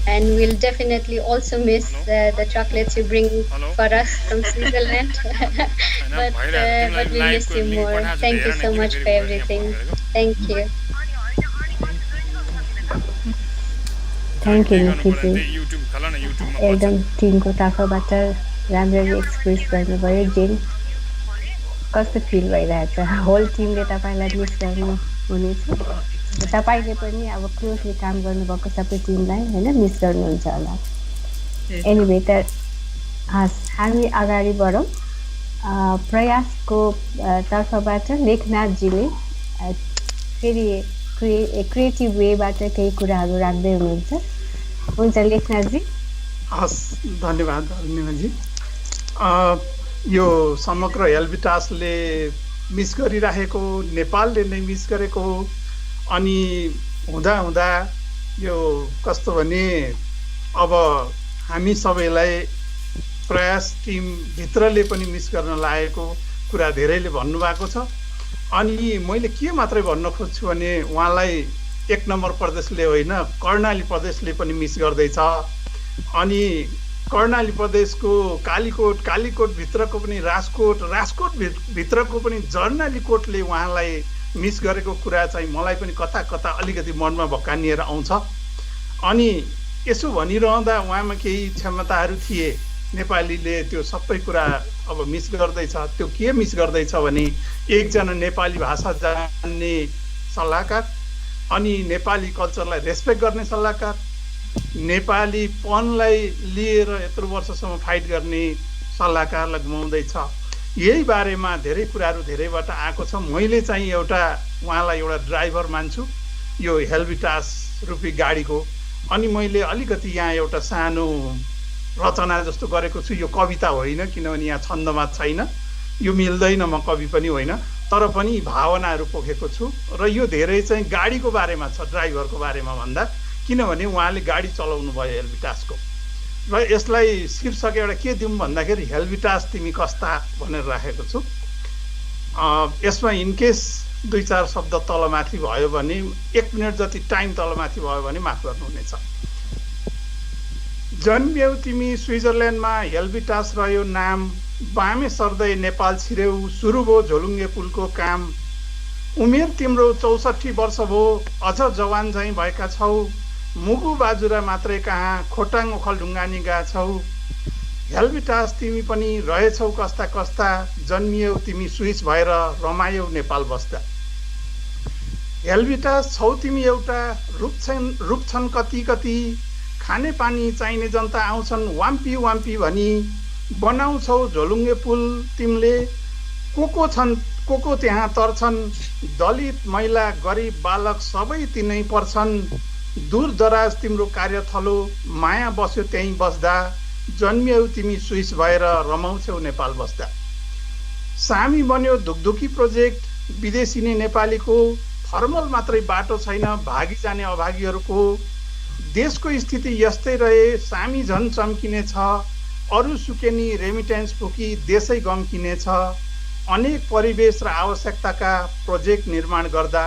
And we'll definitely also miss the chocolates you bring for us from Switzerland. but we miss you more. Thank you so much for everything. Thank you. Thank you Nikhilji एकदम टिमको तर्फबाट राम्ररी express गर्नुभयो जेन कस्तो fill भइरहेछ whole टिमले तपाईँलाई miss गर्नु हुनेछ तपाईँले पनि अब क्लोजली काम गर्नुभएको सबै टिमलाई हैन मिस गर्नुहुन्छ होला एनिवे त हामी अगाडि बढौँ प्रयासको तर्फबाट लेखनाथजीले फेरि क्रिएटिभ वेबाट केही कुराहरू राख्दै हुन्छ लेखनाथजी हस् धन्यवाद अरुणिमाजी यो समग्र हेल्बिटासले मिस गरिरहेको नेपालले नै मिस गरेको अनि हुँदा हुँदा यो कस्तो भने अब हामी सबैलाई प्रयास टिम भित्रले पनि मिस गर्न लागेको कुरा धेरैले भन्नुभएको छ अनि मैले के मात्रै भन्न खोज्छु भने उहाँलाई एक नम्बर प्रदेशले होइन कर्णाली प्रदेशले पनि मिस गर्दैछ अनि कर्णाली प्रदेशको कालीकोट भित्रको पनि राजकोट भित्रको पनि जर्नाली कोटले उहाँलाई मिस गरेको कुरा चाहिँ मलाई पनि कता कता अलिकति मनमा भकानिएर आउँछ अनि यसो भनिरहँदा उहाँमा केही क्षमताहरू थिए नेपालीले त्यो सबै कुरा अब मिस गर्दैछ त्यो के मिस गर्दैछ भने एकजना नेपाली भाषा जान्ने सल्लाहकार अनि नेपाली कल्चरलाई रेस्पेक्ट गर्ने सल्लाहकार नेपालीपनलाई लिएर यत्रो वर्षसम्म फाइट गर्ने सल्लाहकारलाई गुमाउँदैछ यही बारेमा धेरै कुराहरू धेरैबाट आएको छ मैले चाहिँ उहाँलाई एउटा ड्राइभर मान्छु यो हेल्बिटास रूपी गाडीको अनि मैले अलिकति यहाँ एउटा सानो रचना जस्तो गरेको छु यो कविता होइन किनभने यहाँ छन्दमा छैन यो मिल्दैन म कवि पनि होइन तर पनि भावनाहरू पोखेको छु र यो धेरै चाहिँ गाडीको बारेमा छ ड्राइभरको बारेमा भन्दा किनभने उहाँले गाडी चलाउनु भयो हेल्बिटासको र यसलाई शीर्षक एउटा के दिउँ भन्दाखेरि हेल्बिटास तिमी कस्ता भनेर राखेको छु। यसमा इनकेस 2-4 शब्द तलमाथि भयो भने 1 मिनट जति टाइम तलमाथि भयो भने माफ गर्नुहुनेछ। जन्मियौ तिमी स्विजरल्यान्डमा हेल्बिटास रह्यो नाम, बामे सर्दै नेपाल छिर्यौ सुरु भयो झोलुङ्गे पुलको काम। उमेर तिम्रो 64 वर्ष भयो अझ जवान झैँ भएका छौ, मुगु बाजुरा मात्रै कहाँ खोटाङ ओखलढुङ्गा नि गएको छौ। हेल्बिटास तिमी पनि रहेछौ कस्ता कस्ता, जन्मियौ तिमी स्विस भएर रमायौ नेपाल बस्दा। हेल्बिटास छौ तिमी एउटा रूप छन् कति कति, खाने पानी चाहिने जनता आउँछन् वाम्पी वाम्पी भनी। बनाउँछौ झोलुङ्गे पुल तिमीले, को त्यहाँ तर्छन्, दलित महिला गरिब बालक सबै तिनै पर्छन्। दूर दराज तिम्रो कार्यथलो माया बस्यो त्यहीँ बस्दा, जन्मियौ तिमी स्विस भएर रमाउँछौ नेपाल बस्दा। सामी बन्यो धुकधुकी प्रोजेक्ट विदेशी नै नेपालीको, फर्मल मात्रै बाटो छैन भागी जाने अभागीहरूको। देशको स्थिति यस्तै रहे सामी झन् चम्किने छ, अरू सुकेनी रेमिटेन्स पुकी देशै गम्किने छ। अनेक परिवेश र आवश्यकताका प्रोजेक्ट निर्माण गर्दा,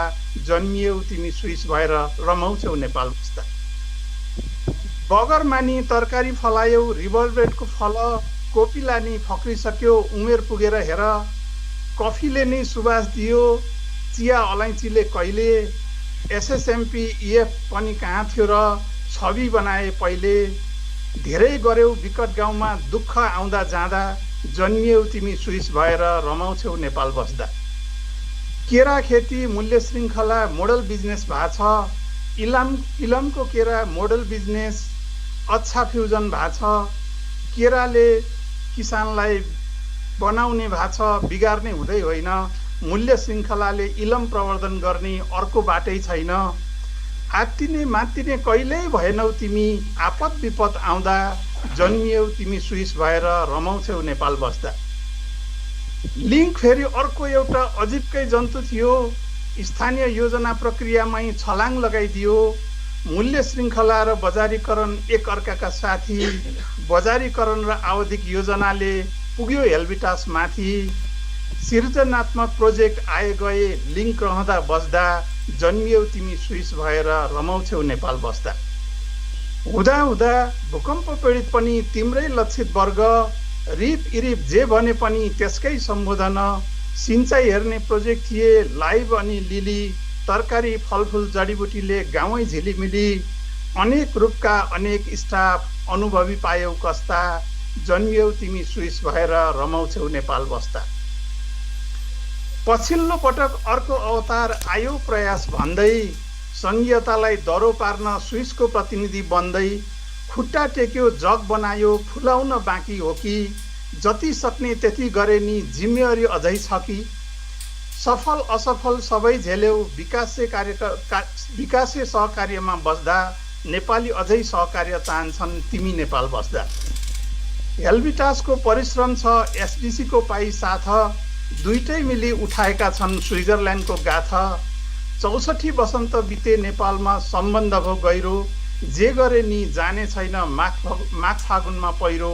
जन्मियौ तिमी स्विस भएर रमाउँछौ नेपाल बस्दा। बगर मानी तरकारी फलायौ रिभरबेडको फल, कोपी लानी फक्रिसक्यो उमेर पुगेर हेर। कफीले नै सुवास दियो चिया अलैँचीले कहिले, एसएसएमपी इएफ पनि कहाँ थियो र छवि बनाए पहिले। धेरै गर्यौ विकट गाउँमा दुःख आउँदा जाँदा, जन्मियौ तिमी स्विस भएर रमाउँछौ नेपाल बस्दा। केरा खेती मूल्य श्रृङ्खला मोडल बिजनेस भएको छ, इलमको केरा मोडल बिजनेस अच्छा फ्युजन भएको छ। केराले किसानलाई बनाउने भएको छ बिगार्ने हुँदै होइन, मूल्य श्रृङ्खलाले इलम प्रवर्धन गर्ने अर्को बाटै छैन। आत्तिने मात्तिने कहिल्यै भएनौ तिमी, आपद विपद आउँदा जन्मियौ तिमी स्विस भएर रमाउँछौ नेपाल बस्दा। लिङ्क फेरि अर्को एउटा अजिबकै जन्तु थियो, स्थानीय योजना प्रक्रियामै छलाङ लगाइदियो। मूल्य श्रृङ्खला र बजारीकरण एक अर्काका साथी, बजारीकरण र आवधिक योजनाले पुग्यो हेल्बिटास माथि। सृजनात्मक प्रोजेक्ट आए गए लिङ्क रहँदा बस्दा, जन्मियौ तिमी स्विस भएर रमाउँछौ नेपाल बस्दा। हुँदा हुँदा भूकम्प पीडित पनि तिम्रै लक्षित वर्ग, रिप इरिप जे भने पनि त्यसकै सम्बोधन। सिंचाइ हेर्ने प्रोजेक्ट थिए लाइभ अनि लिली, तरकारी फलफुल जडीबुटीले गाउँै झिलिमिली। अनेक रूपका अनेक स्टाफ अनुभवी पायौ कस्ता, जन्मियौ तिमी स्विस भएर रमाउँछौ नेपाल बस्दा। पछिल्लो पटक अर्को अवतार आयो प्रयास भन्दै, संघीयतालाई दरो पार्न स्विसको प्रतिनिधि बन्दै। खुट्टा टेक्यो जग बनायो फुलाउन बाँकी हो कि, जति सक्ने त्यति गरे नि जिम्मेवारी अझै छ कि। सफल असफल सबै झेल्यौ विकासे सहकार्यमा बस्दा, नेपाली अझै सहकार्य चाहन्छन् तिमी नेपाल बस्दा। हेल्बिटासको परिश्रम छ एसडिसीको पाइ साथ, दुईटै मिली उठाएका छन् स्विजरल्यान्डको गाथा। 64 वसन्त बिते नेपालमा सम्बन्ध भयो गहिरो, जे गरे नि जाने छैन माघ फागुनमा पहिरो।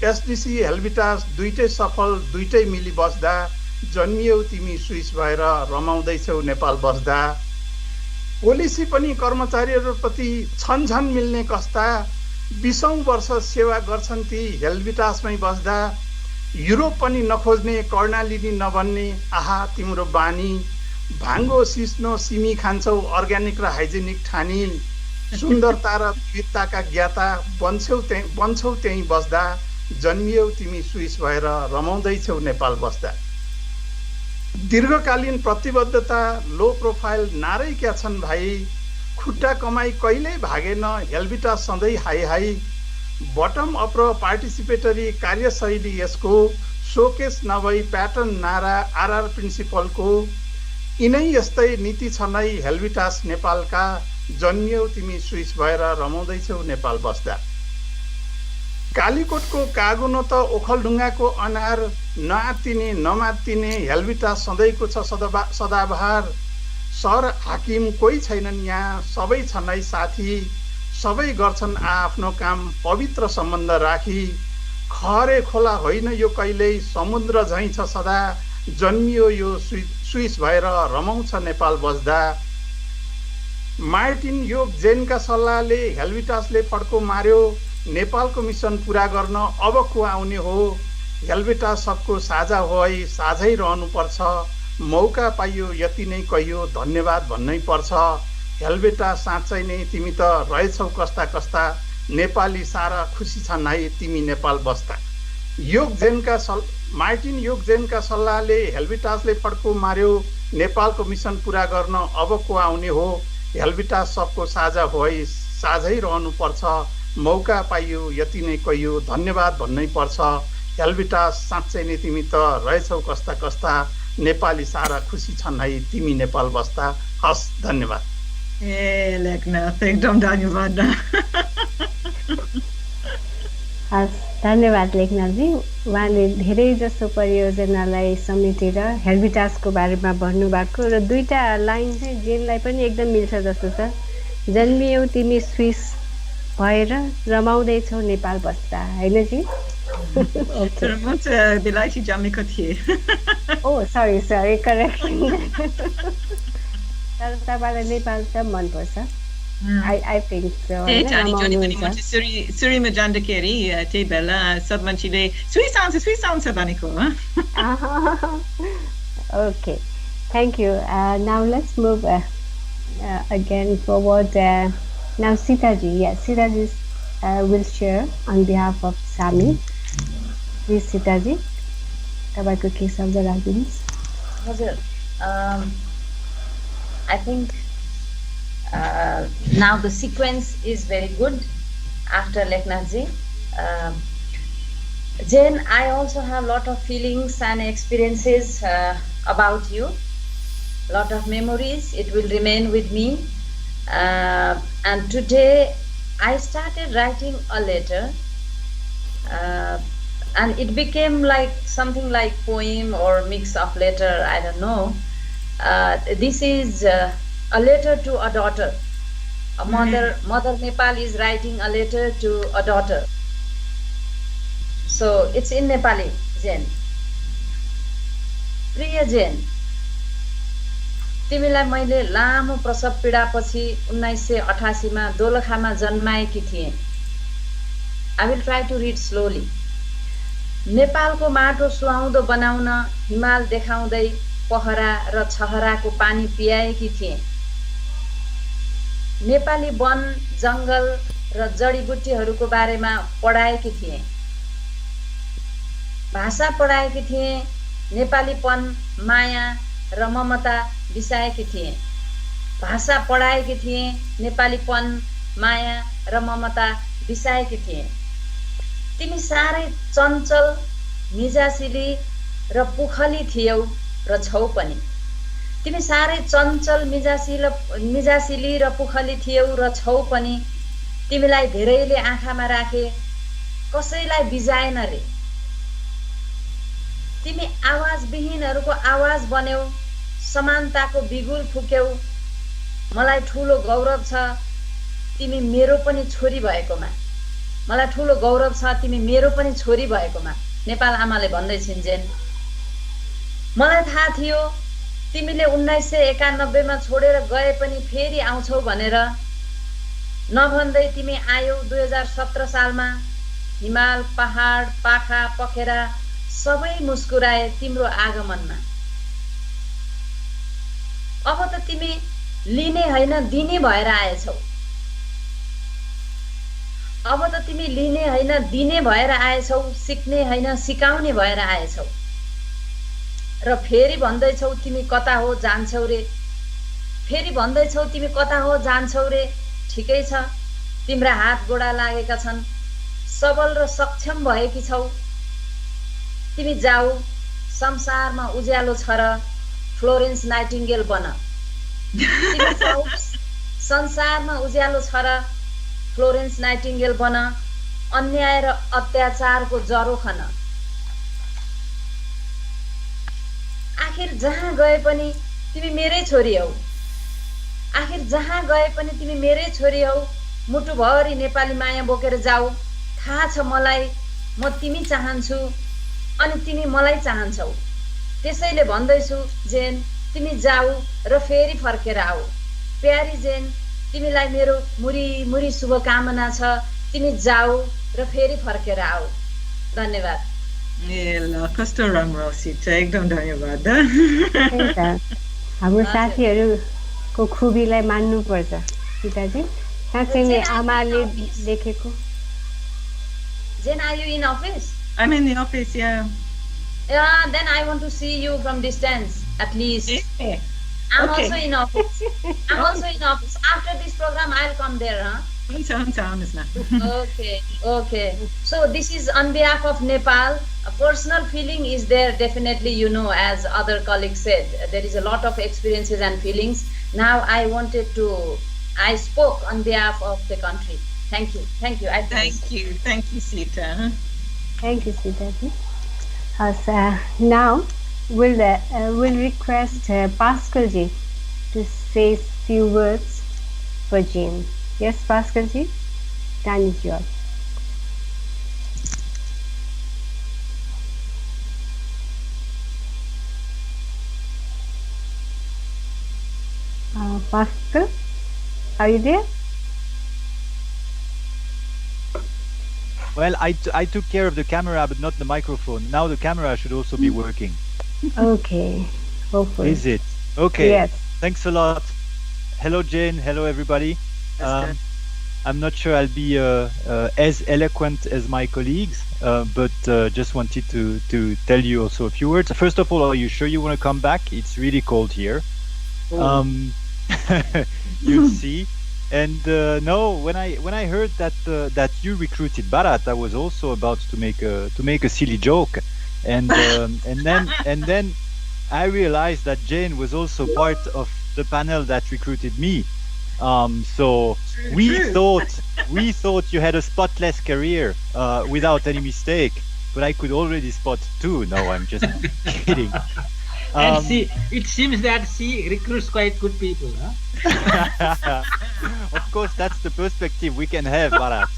एसडिसी हेल्बिटास दुईटै सफल दुईटै मिली बस्दा, जन्मियौ तिमी स्विस भएर रमाउँदैछौ नेपाल बस्दा। पोलिसी पनि कर्मचारीहरूप्रति छन् झन् मिल्ने कस्ता, 20औं वर्ष सेवा गर्छन् ती हेल्बिटासमै बस्दा। युरोप पनि नखोज्ने कर्णालिनी नबन्ने आहा तिम्रो बानी, भाङ्गो सिस्नो सिमी खान्छौ अर्ग्यानिक र हाइजेनिक ठानी। सुन्दरता र विविधताका ज्ञाता बन्छौ त्यहीँ बस्दा, जन्मियौ तिमी स्विस भएर रमाउँदैछौ नेपाल बस्दा। दीर्घकालीन प्रतिबद्धता लो प्रोफाइल नारै क्या छन् भाइ, खुट्टा कमाई कहिल्यै भागेन हेल्बिटास सधैँ हाई हाई। बटम अप र पार्टिसिपेटरी कार्यशैली यसको, सोकेस नभई प्याटर्न नारा आरआर प्रिन्सिपलको। यिनै यस्तै नीति छ नै हेल्बिटास नेपालका, जन्मियौ तिमी स्विस भएर रमाउँदैछौ नेपाल बस्दा। कालीकोटको कागुनो त ओखलढुङ्गाको अनार, नआत्तिने नमात्तिने हेल्बिटास सधैँको छ सदाबहार। सर हाकिम कोही छैनन् यहाँ सबै छन् है साथी, सबै गर्छन् आफ्नो काम पवित्र सम्बन्ध राखी। खरे खोला होइन यो कहिल्यै समुद्र झैँ छ सदा, जन्मियो यो स्विस भएर रमाउँछ नेपाल बस्दा। मार्टिन योग जेनका सल्लाहले हेल्भिटासले फड्को मार्यो, नेपालको मिसन पुरा गर्न अब को आउने हो। हेल्भिटास सबको साझा हो है, साझै रहनुपर्छ, मौका पाइयो यति नै कहियो धन्यवाद भन्नै पर्छ। हेल्भिटास साँच्चै नै तिमी त रहेछौ कस्ता कस्ता, नेपाली सारा खुसी छन् है तिमी नेपाल बस्दा। मार्टिन योग जेनका सल्लाहले हेल्भिटासले फड्को मार्यो, नेपालको मिसन पुरा गर्न अब को आउने हो। हेल्भिटास सबको साझा हो है, साझै रहनुपर्छ, मौका पाइयो यति नै कहियो धन्यवाद भन्नै पर्छ। हेल्भिटास साँच्चै नै तिमी त रहेछौ कस्ता कस्ता, नेपाली सारा खुसी छन् है तिमी नेपाल बस्दा। हस्, धन्यवाद। ए लेखनाथ एकदम धन्यवाद। हस्, धन्यवाद लेखनाथजी। उहाँले धेरै जसो परियोजनालाई समेटेर हेल्भिटासको बारेमा भन्नुभएको र दुईटा लाइन चाहिँ जेनलाई पनि एकदम मिल्छ जस्तो छ। जन्मियौ तिमी स्विस भएर रमाउँदैछौ नेपाल बस्दा, होइन जी? म चाहिँ बेलायती जन्मेको थिएँ। ओ सरी करेक्सन। तर तपाईँलाई नेपाल त मनपर्छ। I think so. Surima Jandakeri, Tebella, Submanchide, sweet sounds Abaniko. Okay, thank you. Now let's move again forward. Now Sitaji, yes, Sitaji will share on behalf of Sami. Please, Sitaji, Tabako case of the arguments. I think now the sequence is very good after Leknathji. Jen, I also have a lot of feelings and experiences about you, lot of memories. It will remain with me. And today I started writing a letter, and it became like something like poem or mix of letter, I don't know. This is a letter to a daughter. A mother Nepal is writing a letter to a daughter. So it's in Nepali, Jen. Priya Jen, तिमीलाई मैले लामो प्रसव पीडापछि 1988 मा दोलखामा जन्माएकी थिएँ. I will try to read slowly. नेपालको माटो सुहाउँदो बनाउन हिमाल देखाउँदै पहरा र छहराको पानी पियाएकी थिएँ. नेपाली वन, जंगल र जडीबुटीहरूको बारेमा पढाएकी थिएँ. भाषा पढाएकी थिएँ. नेपालीपन, माया र ममता बिसाएकी थिएँ. भाषा पढाएकी थिएँ. नेपालीपन, माया र ममता बिसाएकी थिएँ. तिमी सारै चञ्चल, मिजासिली र पुखली थियौ र छौ पनि. तिमी सारै चञ्चल, मिजासिली र पुखली थियौ र छौ पनि. तिमीलाई धेरैले आँखामा राखे, कसैलाई बिजाएन रे. तिमी आवाजविहीनहरूको आवाज बन्यौ, समानताको बिगुल फुक्यौ. मलाई ठूलो गौरव छ तिमी मेरो पनि छोरी भएकोमा. मलाई ठूलो गौरव छ तिमी मेरो पनि छोरी भएकोमा. नेपाल आमाले भन्दै छिन् जेन. मलाई थाहा थियो तिमीले 1991 मा छोडेर गए पनि फेरि आउँछौ भनेर. नभन्दै तिमी आयौ 2017 सालमा. हिमाल, पहाड, पाखा, पखेरा सबै मुस्कुराए तिम्रो आगमनमा. अब त तिमी लिने हैन दिने भएर आएछौ. अब त तिमी लिने हैन दिने भएर आएछौ. सिक्ने हैन सिकाउने भएर आएछौ. र फेरि भन्दैछौ तिमी कता हो जान्छौ रे. फेरि भन्दैछौ तिमी कता हो जान्छौ रे. ठिकै छ, तिम्रा हात गोडा लागेका छन्. सबल र सक्षम भएकी छौ. तिमी जाऊ, संसारमा उज्यालो छ र फ्लोरेन्स नाइटिङ्गेल बन. तिमी जाऊ, संसारमा उज्यालो छ र फ्लोरेन्स नाइटिङ्गेल बन. अन्याय र अत्याचारको जरो खन. आखिर जहाँ गए पनि तिमी मेरै छोरी हौ. आखिर जहाँ गए पनि तिमी मेरै छोरी हौ. मुटुभरि नेपाली माया बोकेर जाऊ थाहा छ मलाई म तिमी चाहन्छु अनि तिमी मलाई चाहन्छौ त्यसैले भन्दैछु जेन तिमी जाऊ र फेरि फर्केर आऊ प्यारी जेन तिमीलाई मेरो मुरी मुरी शुभकामना छ तिमी जाऊ र फेरि फर्केर आऊ धन्यवाद कस्तो राम्रो सिट एकदम धन्यवाद हाम्रो साथीहरूको खुबीलाई मान्नुपर्छ सीताजी साँच्चै नै आमाले देखेको Jen, are you in office? I'm in the office, yeah. Yeah, then I want to see you from distance, at least. Yeah. I'm Okay. also in office. I'm also in office. After this program, I'll come there, huh? Okay, okay. So this is on behalf of Nepal. A personal feeling is there, definitely, you know, as other colleagues said. There is a lot of experiences and feelings. Now I spoke on behalf of the country. Thank you. Thank you. Thank you, Sita. Thank you, Sitaji. Now we'll request Pascal ji to say few words for Jane. Yes, Pascal ji, time is yours. Pascal, are you there? Well, I took care of the camera, but not the microphone. Now the camera should also be working. Okay, hopefully. Is it? Okay. Yes. Thanks a lot. Hello, Jane. Hello, everybody. I'm not sure I'll be as eloquent as my colleagues, but just wanted to tell you also a few words. First of all, are you sure you want to come back? It's really cold here. You'll see. And no, when I heard that you recruited Bharat, I was also about to make a silly joke, and then I realized that Jane was also part of the panel that recruited me. So we thought you had a spotless career without any mistake, but I could already spot two. No, I'm just kidding. And it seems that she recruits quite good people, huh? Of course, that's the perspective we can have, Bharat.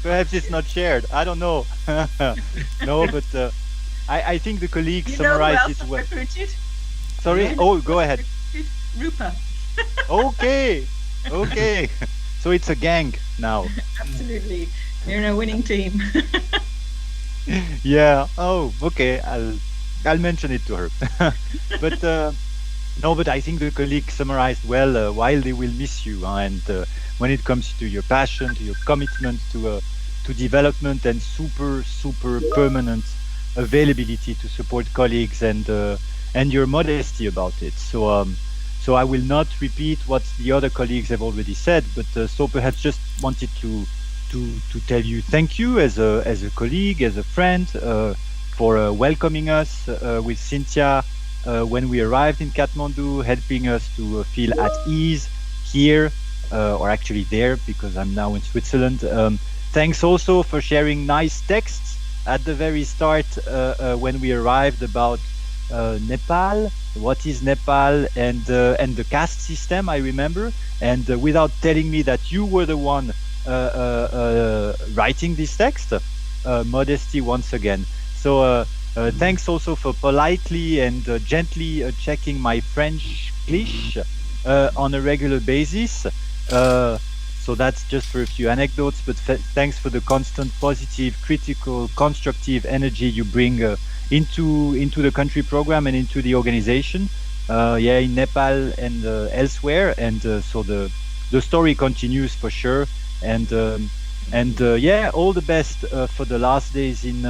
Perhaps it's not shared. I don't know. No, but I think the colleagues summarized it well. Recruited? Sorry? Yeah. Oh, go ahead. Rupa. Okay. So it's a gang now. Absolutely. You're in a winning team. Yeah. Oh, okay. I'll mention it to her. But no, but I think the colleagues summarized well why they will miss you, and when it comes to your passion, to your commitment to development, and super permanent availability to support colleagues, and your modesty about it. So I will not repeat what the other colleagues have already said, but so perhaps just wanted to tell you thank you as a colleague, as a friend, for welcoming us with Cynthia when we arrived in Kathmandu, helping us to feel at ease here, or actually there, because I'm now in Switzerland. Thanks also for sharing nice texts at the very start when we arrived about Nepal, what is Nepal, and the caste system, I remember, and without telling me that you were the one writing this text. Modesty once again. So thanks also for politely and gently checking my French English on a regular basis. So that's just for a few anecdotes, but thanks for the constant positive, critical, constructive energy you bring into the country program and into the organization, in Nepal and elsewhere. And so the story continues for sure. And all the best for the last days in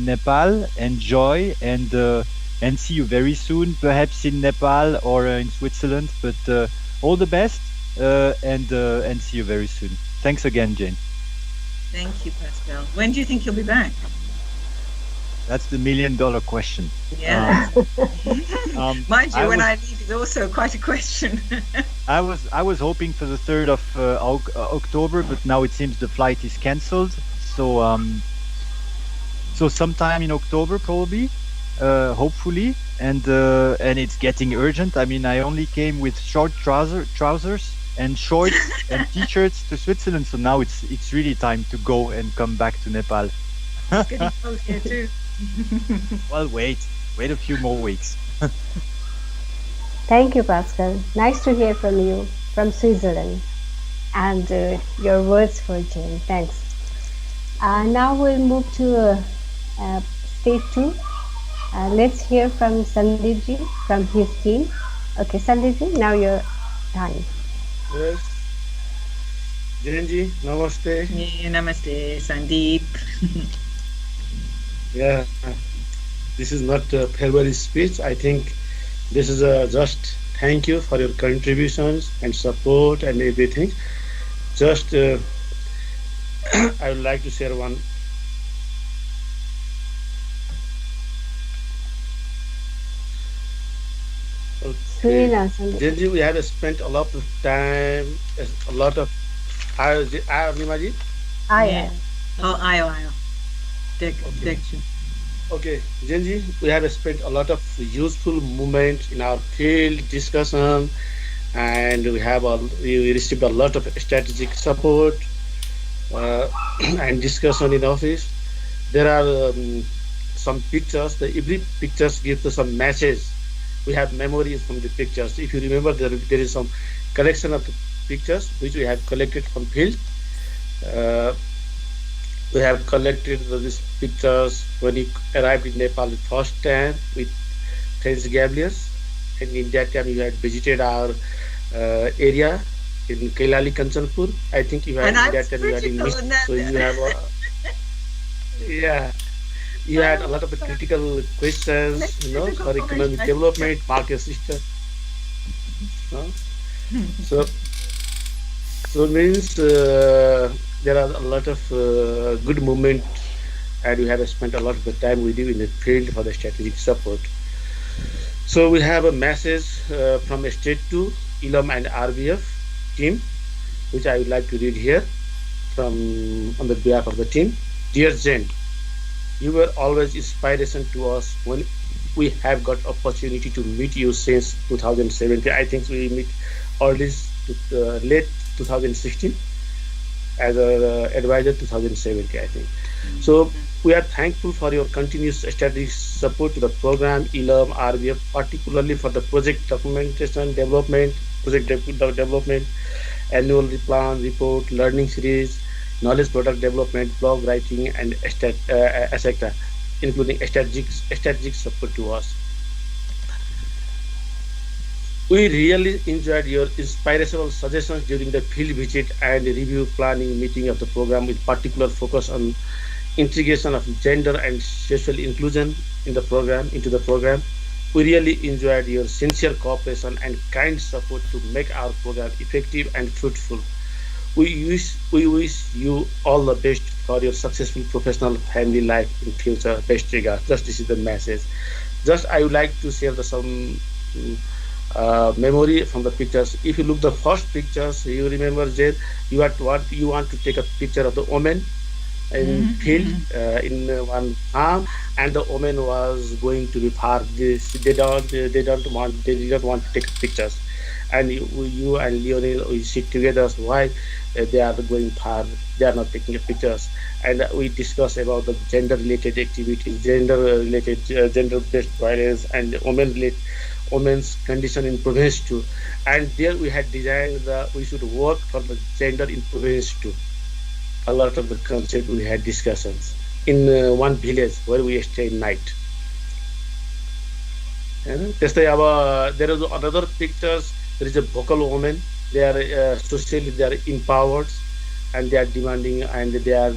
Nepal. Enjoy and see you very soon, perhaps in Nepal or in Switzerland. But all the best and see you very soon. Thanks again, Jane. Thank you, Pascal. When do you think you'll be back? That's the $1 million question. Yeah. Mind you, when I leave is also quite a question. I was hoping for the 3rd of October, but now it seems the flight is cancelled. So so sometime in October probably, hopefully, and it's getting urgent. I mean, I only came with short trousers and shorts and t-shirts to Switzerland. So now it's really time to go and come back to Nepal. It's getting cold here too. Well, wait a few more weeks. Thank you, Pascal. Nice to hear from you from Switzerland, and your words for Jane. Thanks. Now we'll move to stage 2. Let's hear from Sandeepji from his team. Okay, Sandeepji, now your time. Yes. Jainji, namaste. Yeah, namaste, Sandeep. Yeah, this is not a farewell speech. I think this is just thank you for your contributions and support and everything. Just I would like to share one. Okay. Jainji, we have spent a lot of time, a lot of. Nimaji? Ayo. Oh, ayo. Okay, Jainji, we have spent a lot of useful moments in our field discussion, and we received a lot of strategic support and discussion in office. There are some pictures. Every pictures give some message. We have memories from the pictures. If you remember, there is some collection of the pictures which we have collected from field. We have collected these pictures when we arrived in Nepal the first time with Prince Gabriel's, and in that time you had visited our area in Kailali, Kanchanpur. I think you had in that time you had missed, so you have you had a lot of critical questions, for economic development, market system. So means there are a lot of good movement, and we have spent a lot of the time with you in the field for the strategic support. So we have a message from State 2, ILOM and RBF team, which I would like to read here on the behalf of the team. Dear Jane, you were always inspiration to us when we have got opportunity to meet you since 2017. I think we meet early late 2016 as an advisor 2017, I think. So we are thankful for your continuous strategic support to the program, ILOM, RBF, particularly for the project documentation development, annual plan, report, learning series, knowledge product development, blog writing, and etc., including strategic support to us. We really enjoyed your inspirational suggestions during the field visit and review planning meeting of the program, with particular focus on integration of gender and social inclusion into the program. We really enjoyed your sincere cooperation and kind support to make our program effective and fruitful. We wish you all the best for your successful professional family life in future. Best regards. Just this is the message. Just I would like to share some memory from the pictures. If you look the first pictures, you remember Jane, you want to take a picture of the woman in field in one farm, and the woman was going to be far. They didn't want to take pictures, and you and Lionel, we sit together. Why they are going far? They are not taking pictures, and we discuss about the gender-related activities, gender-based violence, and women's condition in province too. And there we had designed we should work for the gender in province too. A lot of the concept we had discussions in one village where we stay night. There is another pictures. There is a vocal woman. They are socially they are empowered, and they are demanding, and they are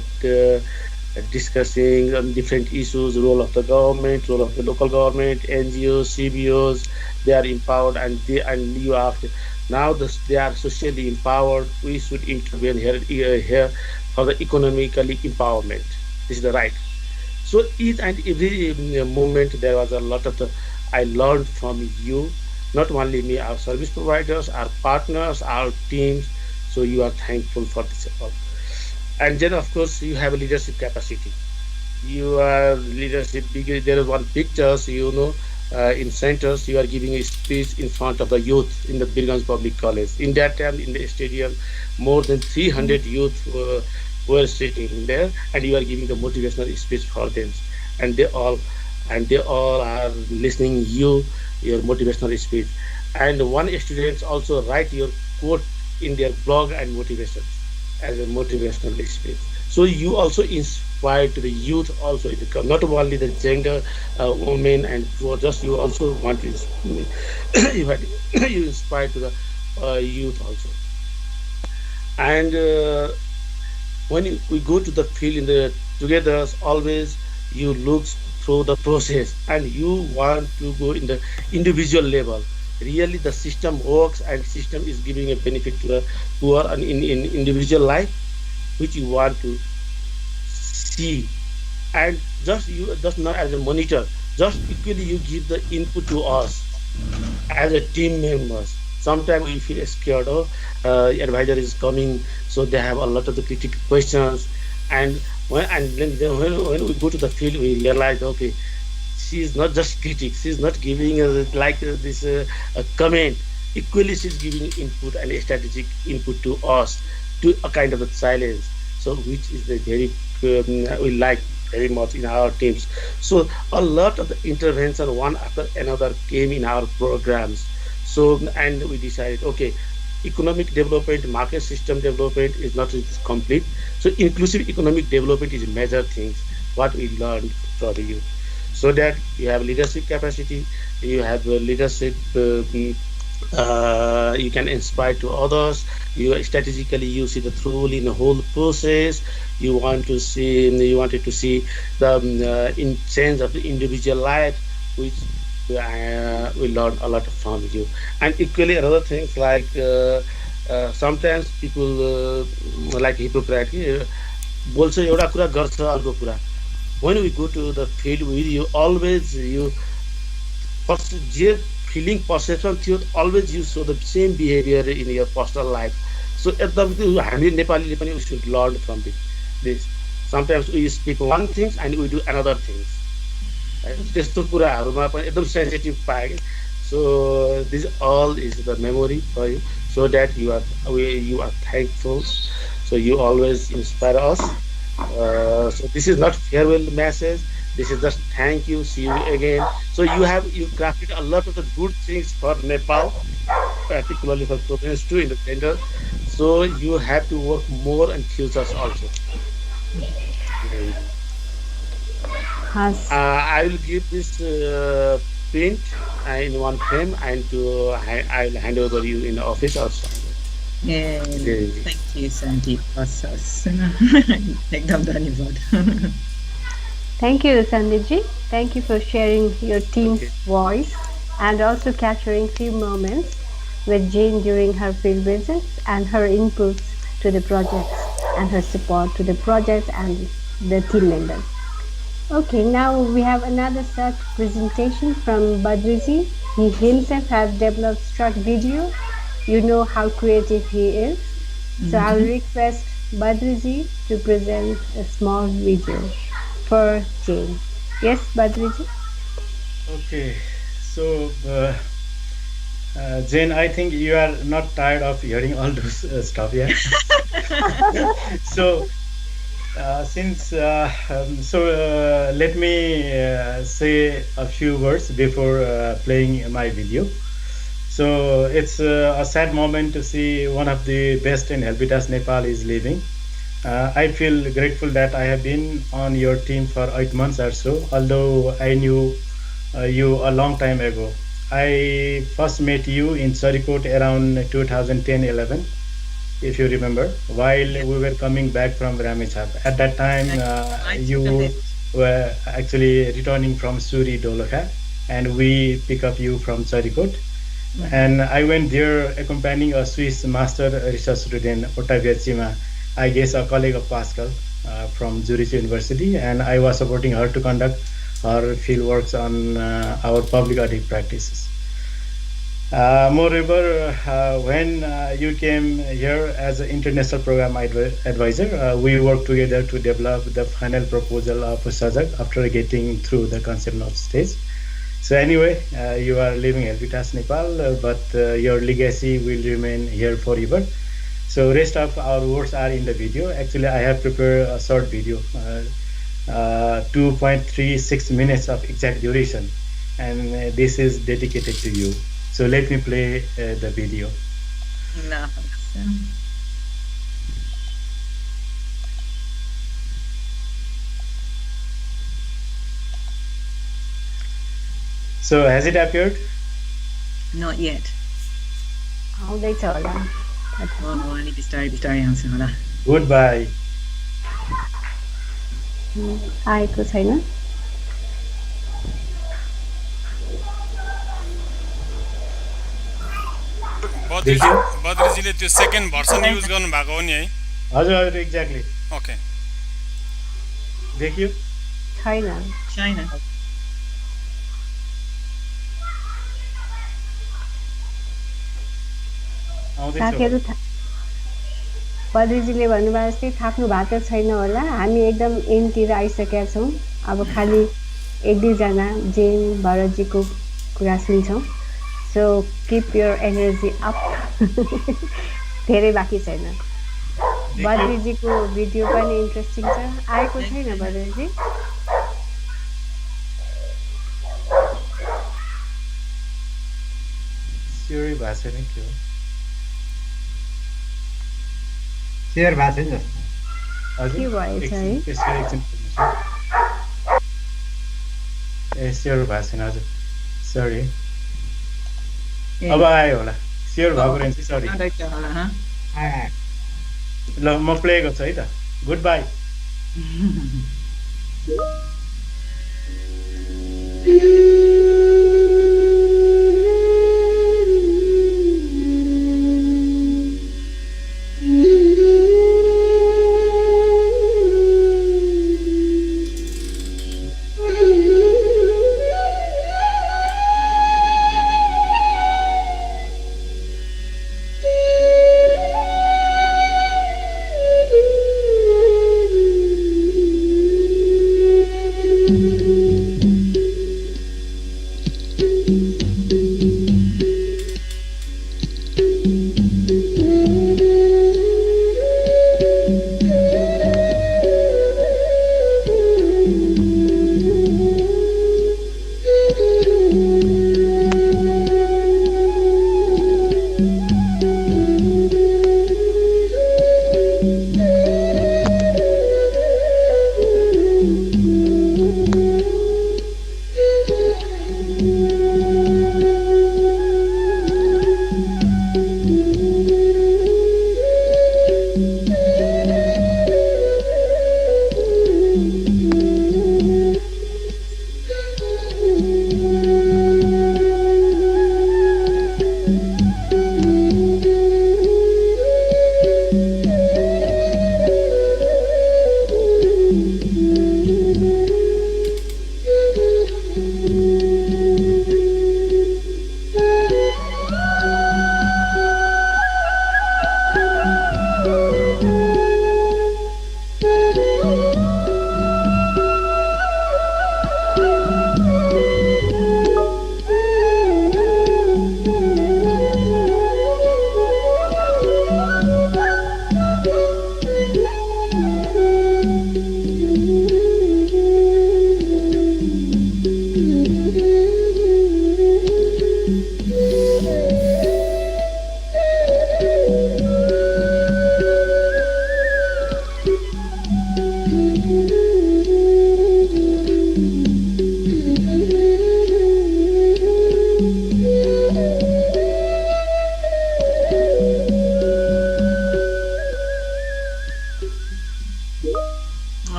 discussing on different issues, role of the government, role of the local government, NGOs, CBOs. They are empowered, and you asked now they are socially empowered. We should intervene here for the economically empowerment. This is the right. So each and every moment there was a lot of I learned from you, not only me, our service providers, our partners, our teams. So you are thankful for this. And then of course you have a leadership capacity. You are leadership. There is one pictures, in centers, you are giving a speech in front of the youth in the Birganj Public College. In that time, in the stadium, more than 300 youth were sitting there, and you are giving the motivational speech for them, and they all are listening your motivational speech. And one student also write your quote in their blog and motivation as a motivational speech. So you also inspire to the youth also, not only the gender, women and just you also want to you inspire to the youth also. And when we go to the field in the together, always you look through the process and you want to go in the individual level. Really the system works and system is giving a benefit to the poor and in individual life, which you want to see. And just not as a monitor, just equally you give the input to us as a team members. Sometimes we feel scared. Oh, advisor is coming, so they have a lot of the critical questions. And when we go to the field, we realize, okay, she is not just critic. She is not giving this a comment. Equally, she is giving input and a strategic input to us to a kind of a silence. So, which is the very we like very much in our teams. So, a lot of the intervention one after another came in our programs. So, and we decided, okay, economic development, market system development is not complete. So, inclusive economic development is a major thing. What we learned from you, so that you have leadership capacity, you have leadership. You can inspire to others. You strategically you see the truly in the whole process. You wanted to see the in change of the individual life, which we learn a lot from you. And equally other things like sometimes people like hypocrite बोल्छ एउटा कुरा गर्छ अर्को कुरा. When we go to the field with you, always you J feeling perception थियो, always you show the same behavior in your personal life. So एकदम हामी नेपालीले पनि we should learn from this. Sometimes we speak one thing and we do another thing. त्यस्तो कुराहरुमा पनि एकदम sensitive पाए. So this all is the memory for you, so that you are thankful. So you always inspire us. So this is not farewell message. This is just thank you, see you again. So you crafted a lot of the good things for Nepal, particularly for Province 2 in the tender. So you have to work more and futures also. I will give this print in one frame and I will hand over you in the office also. Yeah, thank you, Sandeep. एकदम धन्यवाद. Thank you, Sandeepji. Thank you for sharing your team's voice and also capturing few moments with Jane during her field visits and her inputs to the projects and her support to the projects and the team members. Okay, now we have another such presentation from Badriji. He himself has developed short video. You know how creative he is. So I will request Badriji to present a small video for Jane. Yes, Badriji? Okay, so Jane, I think you are not tired of hearing all those stuff, yeah? So let me say a few words before playing my video. So it's a sad moment to see one of the best in Helpitas Nepal is leaving. I feel grateful that I have been on your team for 8 months or so, although I knew you a long time ago. I first met you in Sarikot around 2010-11, if you remember, while we were coming back from Ramechhap. At that time, you were actually returning from Suri Dolokha, and we pick up you from Sarikot. And I went there accompanying a Swiss master research student, Otavia Chima, I guess a colleague of Pascal from Zurich University, and I was supporting her to conduct her field works on our public audit practices. Moreover, when you came here as an international program advisor, we worked together to develop the final proposal of Sajak after getting through the concept of stage. So anyway, you are leaving Helpitas Nepal, but your legacy will remain here forever. So rest of our words are in the video. Actually, I have prepared a short video, 2.36 minutes of exact duration, and this is dedicated to you. So let me play the video. No. So has it appeared? Not yet. आउँदैछ होला अलि बिस्तारै बिस्तारै आउँछ होला Goodbye. आएको छैन बद्रीजीले त्यो सेकेन्ड भर्सन युज गर्नु भएको हो नि है हजुर हजुर एक्ज्याक्टली ओके देखियो छैन साथीहरू बद्रीजीले भन्नुभयो जस्तै थाक्नु भएको छैन होला हामी एकदम एन्डतिर आइसकेका छौँ अब खालि एक दुईजना जेन भरतजीको कुरा सुन्छौँ सो किप योर एनर्जी अप धेरै बाँकी छैन बद्रीजीको भिडियो पनि इन्ट्रेस्टिङ छ आएको छैन बद्रीजी स्योरै भएको छैन के हो सेयर भएको छैन जस्तो के भएछ है ए स्योर भएको छैन हजुर सरी अब आयो होला स्योर भएको रहेछ सरी ल म प्ले गर्छु है त good by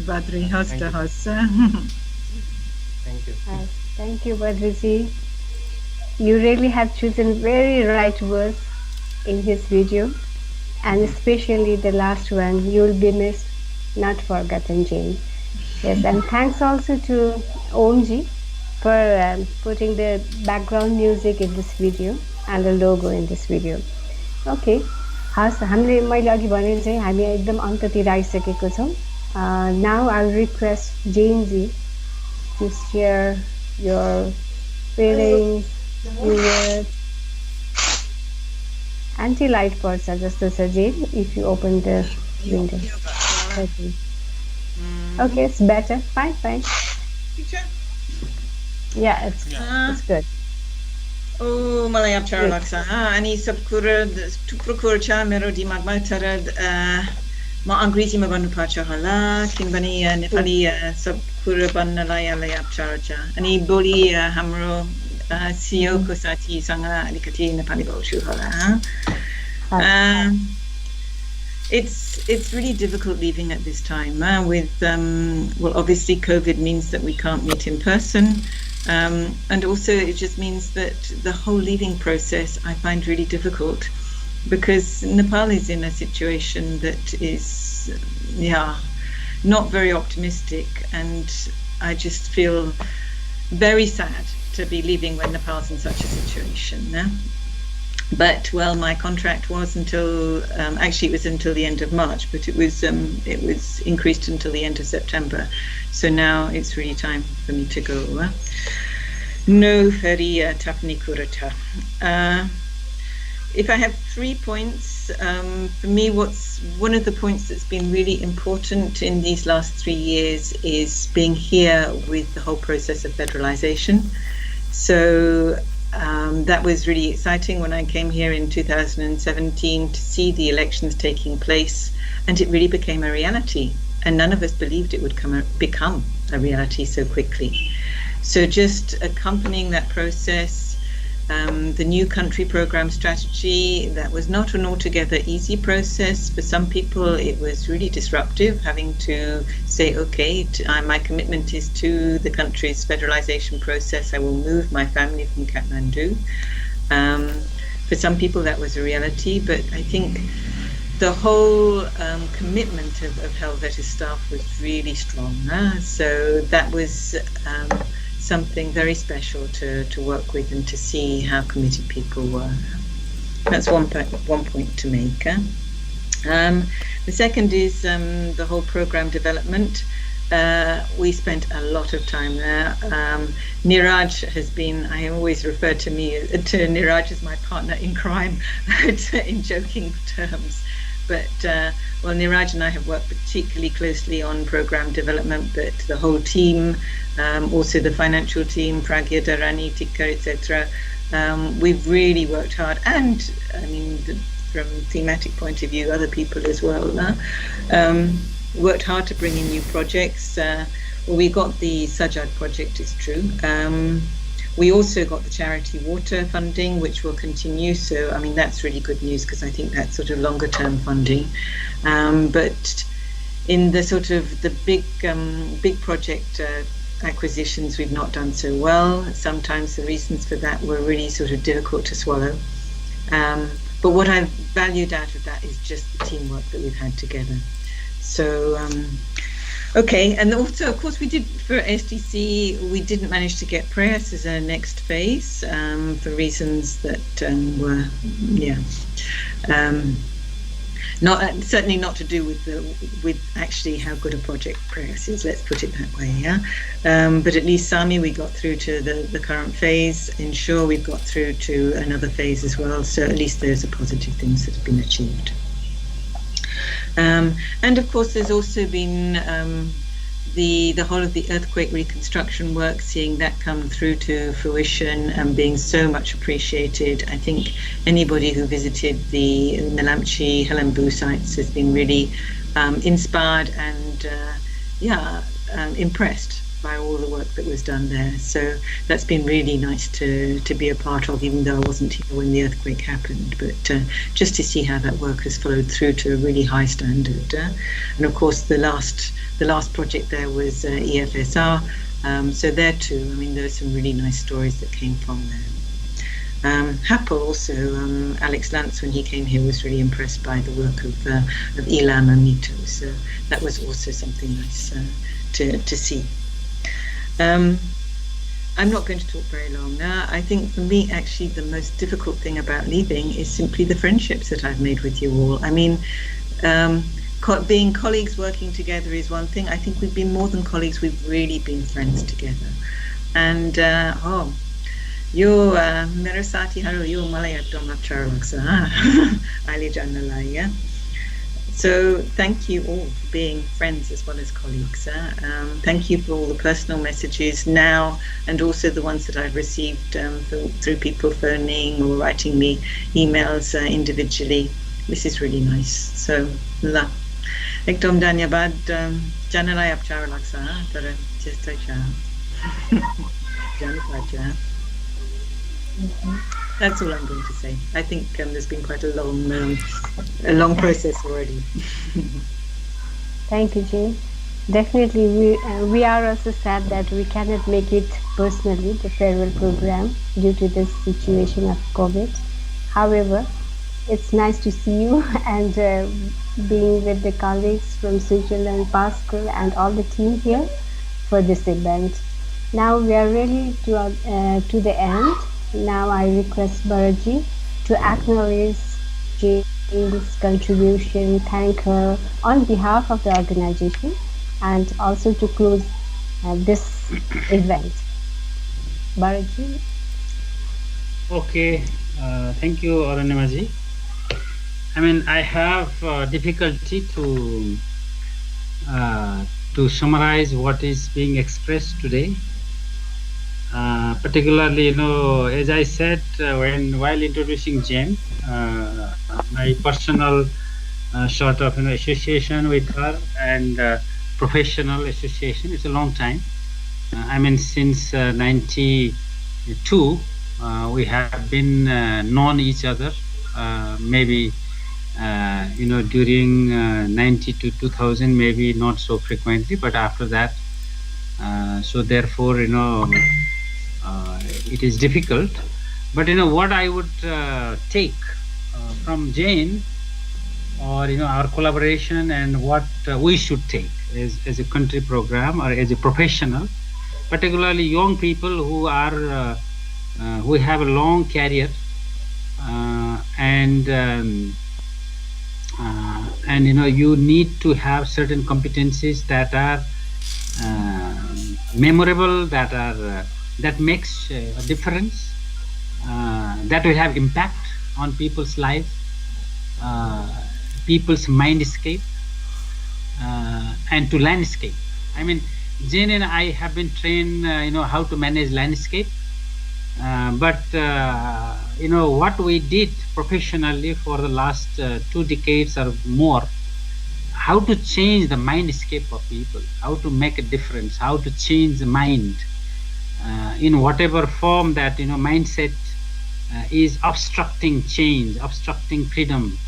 Badri hasta hasta. Thank you. Thank you, Badriji. You really have chosen very right words in his video, and especially the last one, "You'll be missed, not forgotten, Jane." Yes, and thanks also to Omji for putting the background music in this video and the logo in this video. Okay, हस् हामीले मैले अघि भने चाहिँ हामी एकदम अन्ततिर आइसकेको छौँ. Now I'll request Jane ji to share your feelings, your anti-light पर्छ जस्तो छ Jane, if you open the window. Okay. Okay, it's better. Fine. Yeah, it's good. Oh, मलाई अप्ठ्यारो लाग्छ अनि सब कुरा थुप्रो कुरा छ मेरो दिमागमा तर म अङ्ग्रेजीमा भन्नुपर्छ होला किनभने नेपाली सब कुरा भन्नलाई अलि अप्ठ्यारो छ अनि भोलि हाम्रो CEO को साथीसँग अलिकति नेपाली बोल्छु होला It's really difficult leaving at this time with well, obviously COVID means that we can't meet in person, and also it just means that the whole leaving process I find really difficult because Nepal is in a situation that is not very optimistic, and I just feel very sad to be leaving when Nepal's in such a situation. But well, my contract was until actually it was until the end of March, but it was increased until the end of September. So now it's really time for me to go. No feri tapni kurata. If I have 3 points, for me, one of the points that's been really important in these last 3 years is being here with the whole process of federalization. So that was really exciting when I came here in 2017 to see the elections taking place, and it really became a reality. And none of us believed it would become a reality so quickly. So just accompanying that process, the new country program strategy, that was not an altogether easy process. For some people, it was really disruptive, having to say, okay, my commitment is to the country's federalization process. I will move my family from Kathmandu. For some people, that was a reality, but I think the whole commitment of Helveti's staff was really strong. So that was something very special to work with and to see how committed people were. That's one point to make. The second is the whole program development. We spent a lot of time there. Niraj has been, I always refer to Niraj as my partner in crime in joking terms. But well, Niraj and I have worked particularly closely on program development, but the whole team, also the financial team, Pragya, Dharani, Tikka, etc. We've really worked hard, and I mean, from thematic point of view, other people as well. Worked hard to bring in new projects. Well, we got the Sajad project, it's true. We also got the charity water funding, which will continue. So, I mean, that's really good news because I think that's sort of longer term funding. But in the sort of the big project acquisitions, we've not done so well. Sometimes the reasons for that were really sort of difficult to swallow. But what I've valued out of that is just the teamwork that we've had together. So, okay, and also, of course, we did for SDC, we didn't manage to get press as a next phase for reasons that were, certainly not to do with actually how good a project press is. Let's put it that way, But at least Sami, we got through to the current phase. Ensure we've got through to another phase as well. So at least those are positive things that have been achieved. And of course, there's also been the whole of the earthquake reconstruction work, seeing that come through to fruition and being so much appreciated. I think anybody who visited the Melamchi, Helambu sites has been really inspired and impressed by all the work that was done there. So that's been really nice to be a part of, even though I wasn't here when the earthquake happened, but just to see how that work has followed through to a really high standard. And of course the last project there was EFSR, so there too, I mean, there are some really nice stories that came from there. Happel also, Alex Lantz, when he came here, was really impressed by the work of Ilam and Mito, so that was also something nice to see. I'm not going to talk very long now. I think for me, actually, the most difficult thing about leaving is simply the friendships that I've made with you all. I mean, being colleagues working together is one thing. I think we've been more than colleagues, we've really been friends together. And यो मेरो साथीहरु यो मलाई एकदम अप्ठ्यारो लाग्छ अहिले जान्नलाई yeah. So thank you all for being friends as well as colleagues. Thank you for all the personal messages now and also the ones that I've received through people phoning or writing me emails individually. This is really nice. So la ekdom dhanyabad janalai apcharo लाग्छ तर त्यस्तै छ जानुपर्छ. That's all I'm going to say. I think there's been quite a long process already. Thank you, Jane. Definitely, we are also sad that we cannot make it personally, the farewell program, due to this situation of COVID. However, it's nice to see you and being with the colleagues from Switzerland, Pascal, and all the team here for this event. Now we are really to the end. Now I request Baraji to acknowledge Jane's contribution, thank her on behalf of the organization, and also to close this event. Baraji. Okay, thank you, Arunnimaji. I mean, I have difficulty to summarize what is being expressed today. Particularly, as I said while introducing Jane, my personal sort of association with her and professional association. It's a long time. I mean, since '92, we have been known each other. Maybe during '90 to 2000, maybe not so frequently, but after that. So therefore, it is difficult, but what I would take from Jane, or our collaboration, and what we should take as a country program or as a professional, particularly young people who are who have a long career, and you need to have certain competencies that are memorable, that makes a difference, that will have impact on people's lives, people's mindscape, and to landscape. I mean, Jane and I have been trained, how to manage landscape, but what we did professionally for the last 2 decades or more, how to change the mindscape of people, how to make a difference, how to change the mind in whatever form that mindset is obstructing change, obstructing freedom.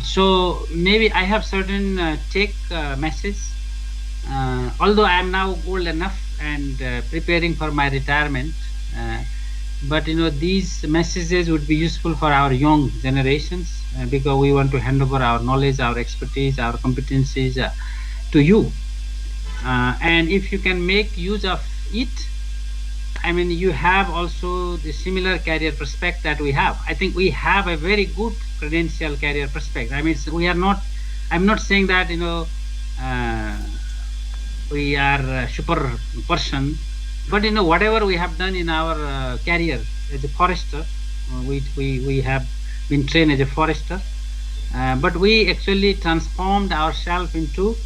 So maybe I have certain take message. Although I am now old enough and preparing for my retirement, but these messages would be useful for our young generations, because we want to hand over our knowledge, our expertise, our competencies to you. And if you can make use of it, I mean, you have also the similar career prospect that we have. I think we have a very good credential career prospect. I mean, we are not, I'm not saying that, we are a super person, but whatever we have done in our career as a forester, we have been trained as a forester, but we actually transformed ourselves into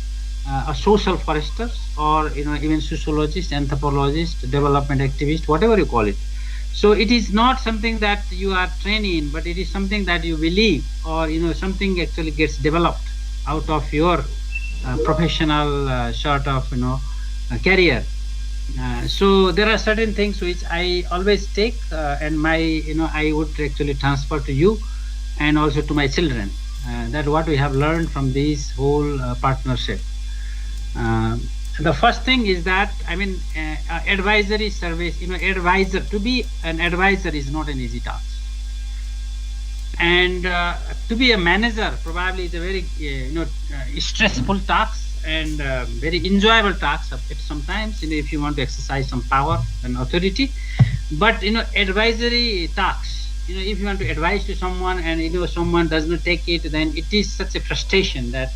a social forester, or even sociologist, anthropologist, development activist, whatever you call it. So it is not something that you are trained in, but it is something that you believe, or something actually gets developed out of your professional sort of career. So there are certain things which I always take, and my I would actually transfer to you and also to my children, that what we have learned from this whole partnership. The first thing is that, I mean, advisory service, advisor, to be an advisor is not an easy task, and to be a manager probably is a very stressful task, and very enjoyable task sometimes, if you want to exercise some power and authority. But advisory tasks if you want to advise to someone and someone does not take it, then it is such a frustration that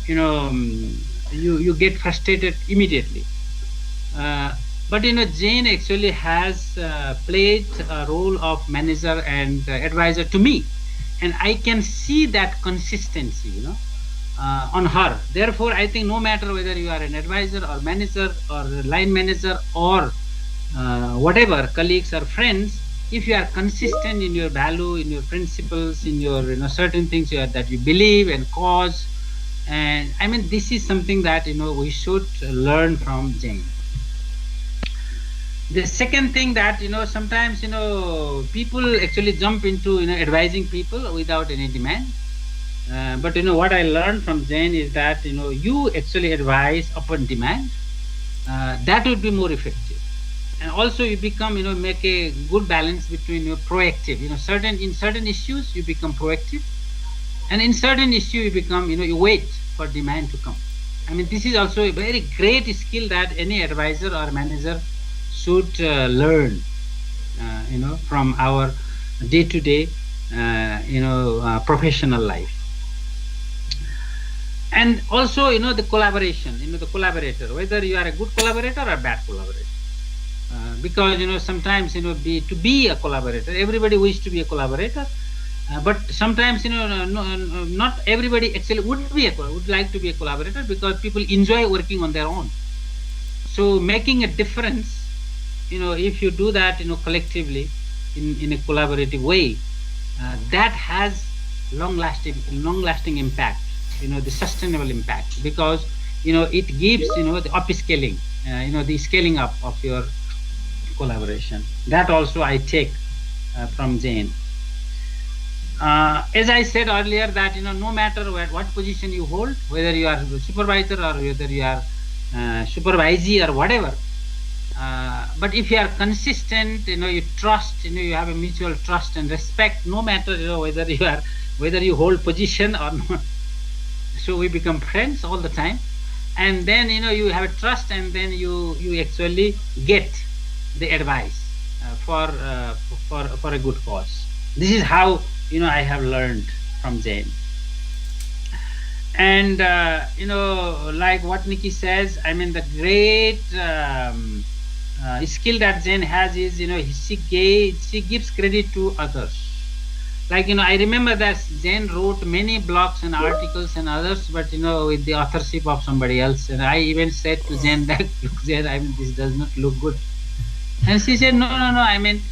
you get frustrated immediately. But Jane actually has played a role of manager and advisor to me, and I can see that consistency on her. Therefore, I think no matter whether you are an advisor or manager or line manager or whatever, colleagues or friends, if you are consistent in your value, in your principles, in your certain things that you believe and cause, and I mean this is something that we should learn from Jane. The second thing that sometimes people actually jump into advising people without any demand. But what I learned from Jane is that you actually advise upon demand. That would be more effective, and also you become make a good balance between your proactive. In certain issues you become proactive, and in certain issue you become you wait for demand to come. I mean this is also a very great skill that any advisor or manager should learn. From our day-to-day professional life. And also, the collaboration, the collaborator, whether you are a good collaborator or a bad collaborator. Because, sometimes, to be a collaborator, everybody wishes to be a collaborator. But sometimes, not everybody actually would like to be a collaborator because people enjoy working on their own. So making a difference, if you do that, collectively in a collaborative way, that has long-lasting impact. The sustainable impact, because it gives the upscaling, the scaling up of your collaboration. That also I take from Jane. As I said earlier, that no matter what position you hold, whether you are a supervisor or whether you are supervisee or whatever, but if you are consistent, you trust, you have a mutual trust and respect, no matter whether you hold position or not. So we become friends all the time, and then you have a trust, and then you actually get the advice for a good cause. This is how I have learned from Jane. And like what Nikki says, I mean the great skill that Jane has is she gives credit to others. Like I remember that Jane wrote many blogs and articles and others, but with the authorship of somebody else. And I even said to Jane that, look, Jane, I mean this does not look good. And she said, no. I mean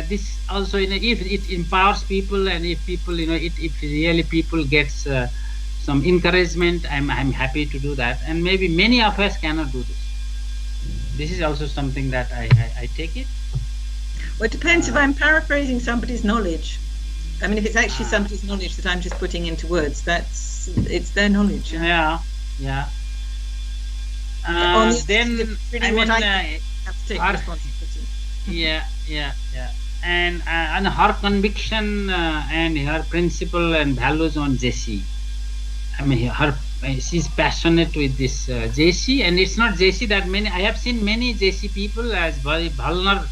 this also, if it empowers people, and if people, if really people gets some encouragement, I'm happy to do that. And maybe many of us cannot do this. This is also something that I take it. Well, it depends if I'm paraphrasing somebody's knowledge. I mean, if it's actually somebody's knowledge that I'm just putting into words, it's their knowledge. Yeah. Then I mean, have to take responsibility. Yeah. And her conviction and her principle and values on JC. I mean, she's passionate with this JC, and it's not JC that many. I have seen many JC people as very vulgar.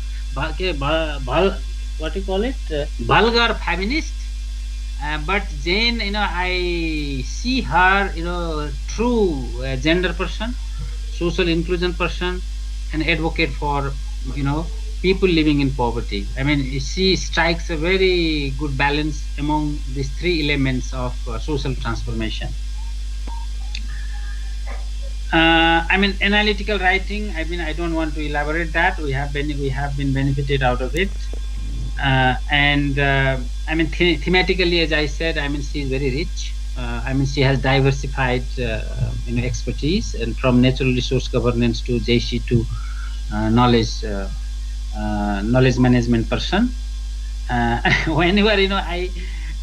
What do you call it? Vulgar feminist. But Jane, I see her, true gender person, social inclusion person, and advocate for, people living in poverty. I mean, she strikes a very good balance among these three elements of social transformation. I mean, analytical writing. I mean, I don't want to elaborate that. We have been benefited out of it. And I mean, thematically, as I said, I mean, she is very rich. I mean, she has diversified, expertise, and from natural resource governance to JC to knowledge management person. Whenever I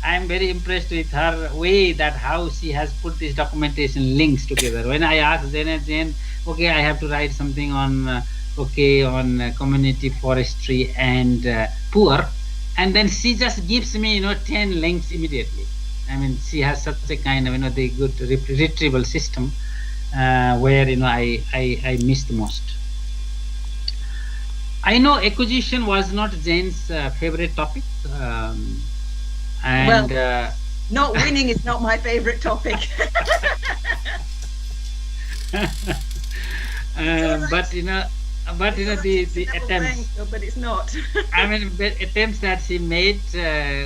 am very impressed with her way that how she has put this documentation links together. When I asked Jane, okay, I have to write something on community forestry and poor, and then she just gives me 10 links immediately. I mean, she has such a kind of the good retrieval system where I miss the most. I know acquisition was not Jane's favorite topic. And not winning is not my favorite topic. But the attempts. But it's not. I mean, the attempts that she made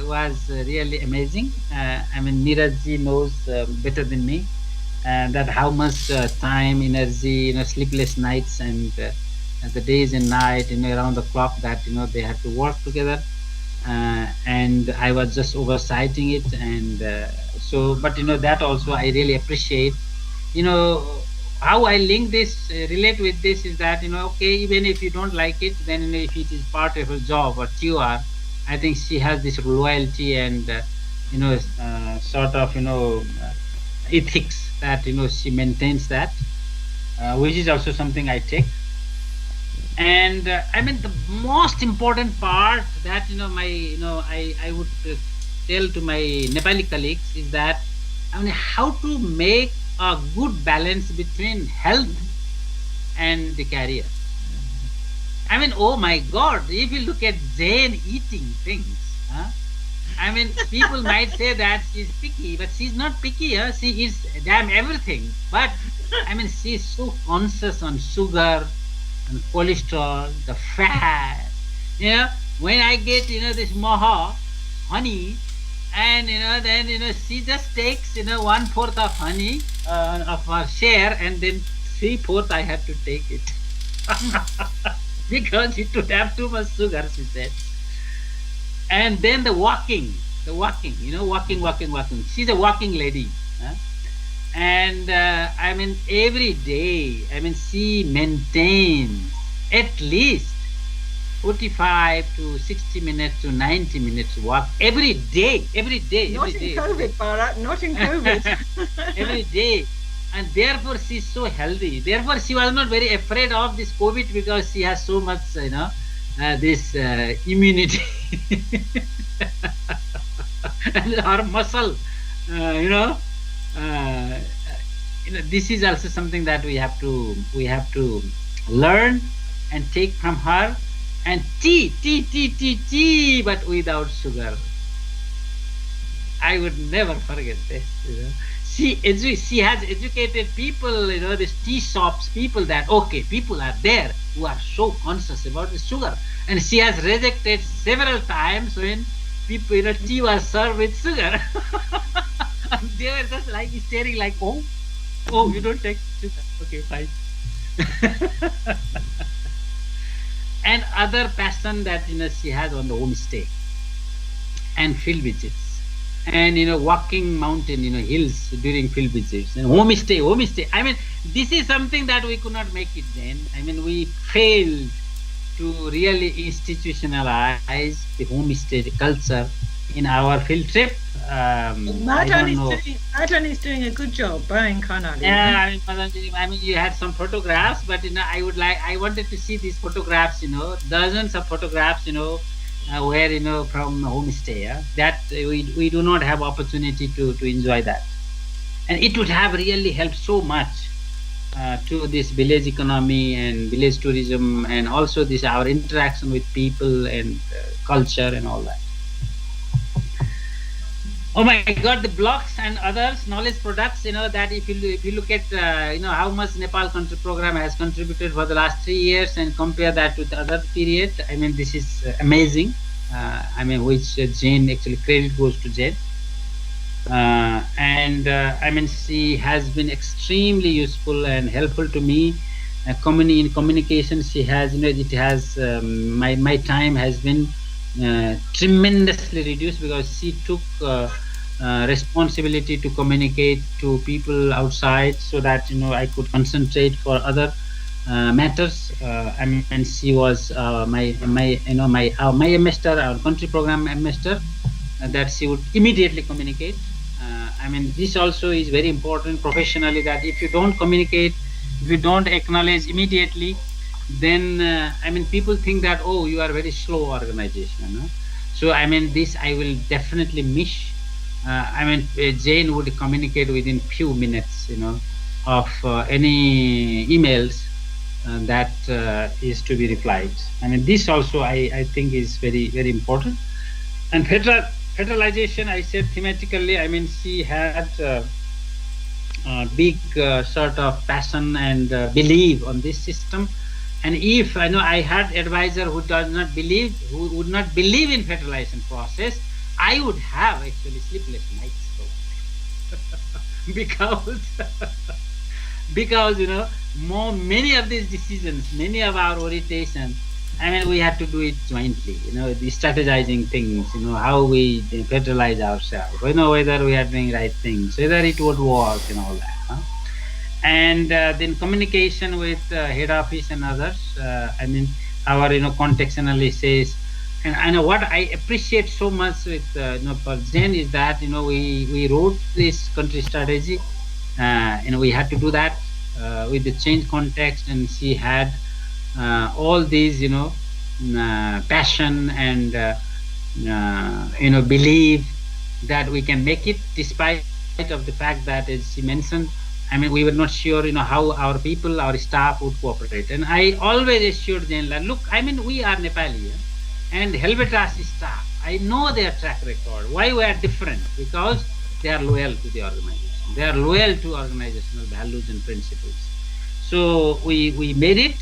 was really amazing. I mean, Neeraj knows better than me that how much time, energy, sleepless nights, and the days and night, around the clock that they had to work together. And I was just oversighting it, and but that also I really appreciate. How I link this, relate with this is that okay, even if you don't like it, then if it is part of her job or QR, I think she has this loyalty and sort of ethics that she maintains that, which is also something I take. And I mean, the most important part that I would tell to my Nepali colleagues is that how to make a good balance between health and the career. I mean, oh my God, if you look at Jane eating things, I mean, people might say that she's picky, but she's not picky. She eats damn everything. But I mean, she's so conscious on sugar and cholesterol, the fat. When I get this maha, honey, and then she just takes 1/4 of honey of her share, and then 3/4 I have to take it because it would have too much sugar, she said. And then the walking, walking. She's a walking lady. And I mean, every day, I mean, she maintains at least 45 to 60 minutes to 90 minutes walk every day. Not in COVID, Bharat, not in COVID. Every day. And therefore, she's so healthy. Therefore, she was not very afraid of this COVID because she has so much, this immunity. And her muscle, this is also something that we have to learn and take from her. And tea, but without sugar. I would never forget this. She has educated people, these tea shops, people that, okay, people are there who are so conscious about the sugar. And she has rejected several times when people, tea was served with sugar. And they were just like staring like, oh, you don't take sugar. Okay, fine. And other passion that she has on the homestay and field visits, and walking mountain hills during field visits, and homestay. I mean, this is something that we could not make it then. I mean, we failed to really institutionalize the homestay culture in our field trip. Madan is doing a good job buying Karnali. Yeah, I mean, you had some photographs, but I wanted to see these photographs. Dozens of photographs. Where from homestay. Yeah? That we do not have opportunity to enjoy that, and it would have really helped so much to this village economy and village tourism, and also this our interaction with people and culture and all that. Oh my God, the blocks and others, knowledge products, that if you look at, how much Nepal Country Program has contributed for the last 3 years and compare that with other period, I mean, this is amazing. I mean, which Jane, actually credit goes to Jane. I mean, she has been extremely useful and helpful to me. In communication, she has, it has, my time has been tremendously reduced because she took responsibility to communicate to people outside so that I could concentrate for other matters. I mean, and she was my ambassador, our country program ambassador, that she would immediately communicate. I mean, this also is very important professionally, that if you don't communicate, if you don't acknowledge immediately, then I mean, people think that, oh, you are a very slow organization. So I mean, this I will definitely miss. I mean, Jane would communicate within few minutes, of any emails, that is to be replied. I mean, this also I think is very, very important. And federalization, I said thematically, I mean, she had big sort of passion and belief on this system. And if I know I had advisor who does not believe, who would not believe in federalization process, I would have actually sleepless nights. because you know, many of these decisions, many of our orientation, I mean, we have to do it jointly. You know, the strategizing things. You know, how we federalize ourselves. We know whether we are doing right things, whether it would work, and all that. Huh? And then communication with head office and others. I mean, our context analysis. And I know what I appreciate so much with for Jen is that we wrote this country strategy. We had to do that with the change context, and she had all these passion and belief that we can make it, despite of the fact that, as she mentioned, I mean, we were not sure how our people, our staff would cooperate. And I always assured Jen, look, I mean, we are Nepali, and Helvetas staff, I know their track record. Why we are different? Because they are loyal to the organization. They are loyal to organizational values and principles. So we made it,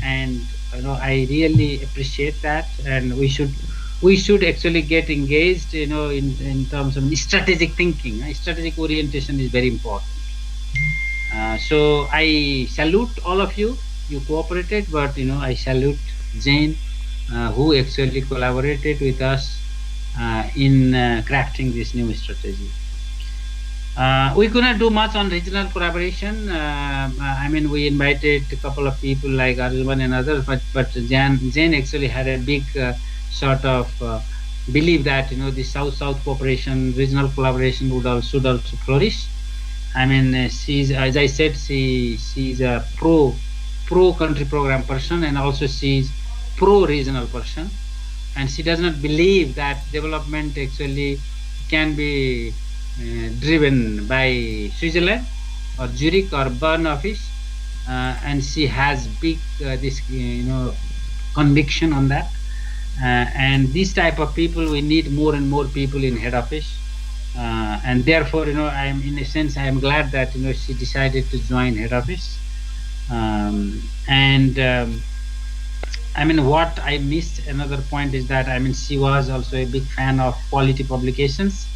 and I really appreciate that. And we should actually get engaged, in terms of strategic thinking. Strategic orientation is very important. So I salute all of you. You cooperated, but I salute Jane, who actually collaborated with us in crafting this new strategy. We couldn't do much on regional collaboration. I mean, we invited a couple of people like Arjuman and others, but Jane actually had a big sort of belief that the South-South cooperation, regional collaboration should also flourish. I mean, she's, as I said, she's a pro country program person, and also she's pro regional person, and she does not believe that development actually can be driven by Switzerland or Zurich or Bern office, and she has big this conviction on that. And this type of people, we need more and more people in head office. And therefore, I am, in a sense, I am glad that she decided to join head office. I mean, what I missed, another point is that, I mean, she was also a big fan of quality publications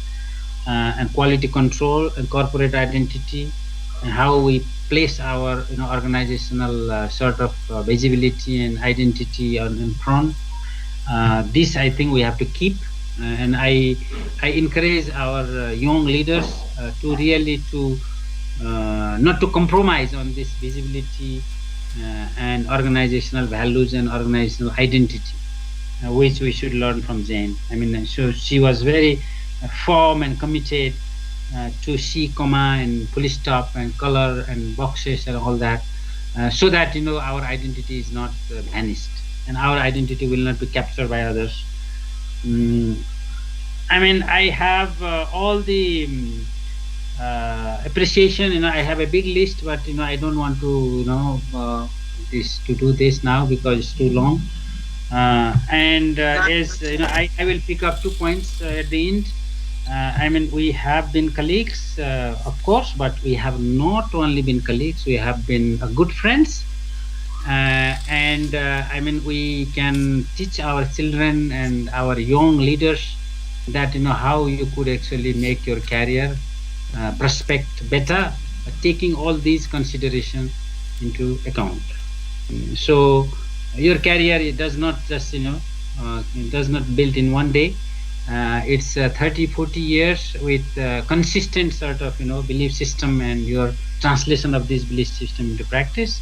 and quality control and corporate identity, and how we place our organizational sort of visibility and identity in front. This, I think, we have to keep. And I encourage our young leaders to really not to compromise on this visibility and organizational values and organizational identity, which we should learn from Jane. I mean, so she was very firm and committed to see comma and full stop and color and boxes and all that, so that our identity is not vanished, and our identity will not be captured by others. I mean, I have all the appreciation. I have a big list, but I don't want to do this now because it's too long. As I will pick up 2 points at the end. I mean, we have been colleagues, of course, but we have not only been colleagues. We have been good friends. I mean, we can teach our children and our young leaders that how you could actually make your career prospect better, taking all these considerations into account. So your career, it does not just it does not build in one day. It's 30-40 years with consistent sort of belief system and your translation of this belief system into practice.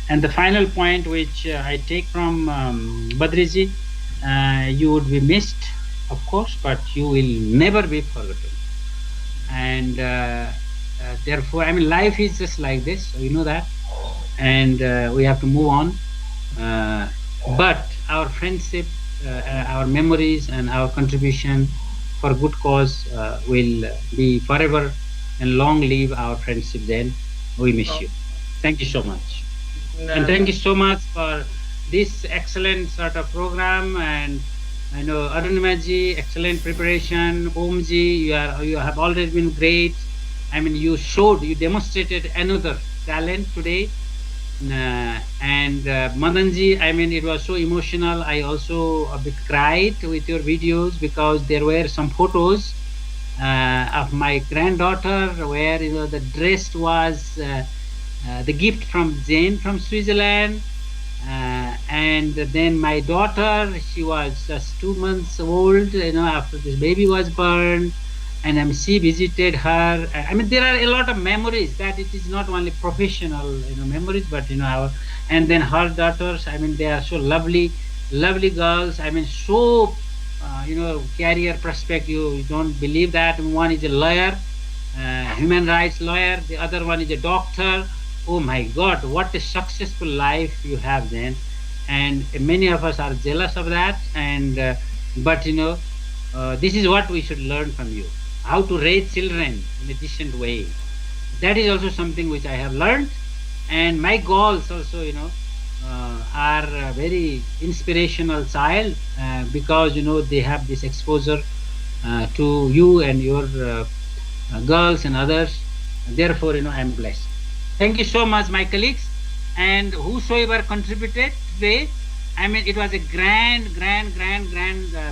And the final point, which I take from Badriji, you would be missed, of course, but you will never be forgotten. And therefore, I mean, life is just like this, we know that, and we have to move on. But our friendship, our memories, and our contribution for good cause will be forever, and long live our friendship. Then we miss you. Thank you so much. And thank you so much for this excellent sort of program. And I know Arunimaji, excellent preparation. Omji, you have already been great. I mean, you demonstrated another talent today. And Madanji, I mean, it was so emotional. I also a bit cried with your videos because there were some photos of my granddaughter where the dress was the gift from Jane from Switzerland. And then my daughter, she was just 2 months old, after this baby was born. And she visited her. I mean, there are a lot of memories that it is not only professional, memories, but and then her daughters. I mean, they are so lovely, lovely girls. I mean, so career prospect. You don't believe that. One is a lawyer, human rights lawyer. The other one is a doctor. Oh my God, what a successful life you have then. And many of us are jealous of that. And but this is what we should learn from you. How to raise children in a decent way. That is also something which I have learned. And my goals also, are a very inspirational child because, they have this exposure to you and your girls and others. Therefore, I am blessed. Thank you so much, my colleagues. And whosoever contributed today, I mean, it was a grand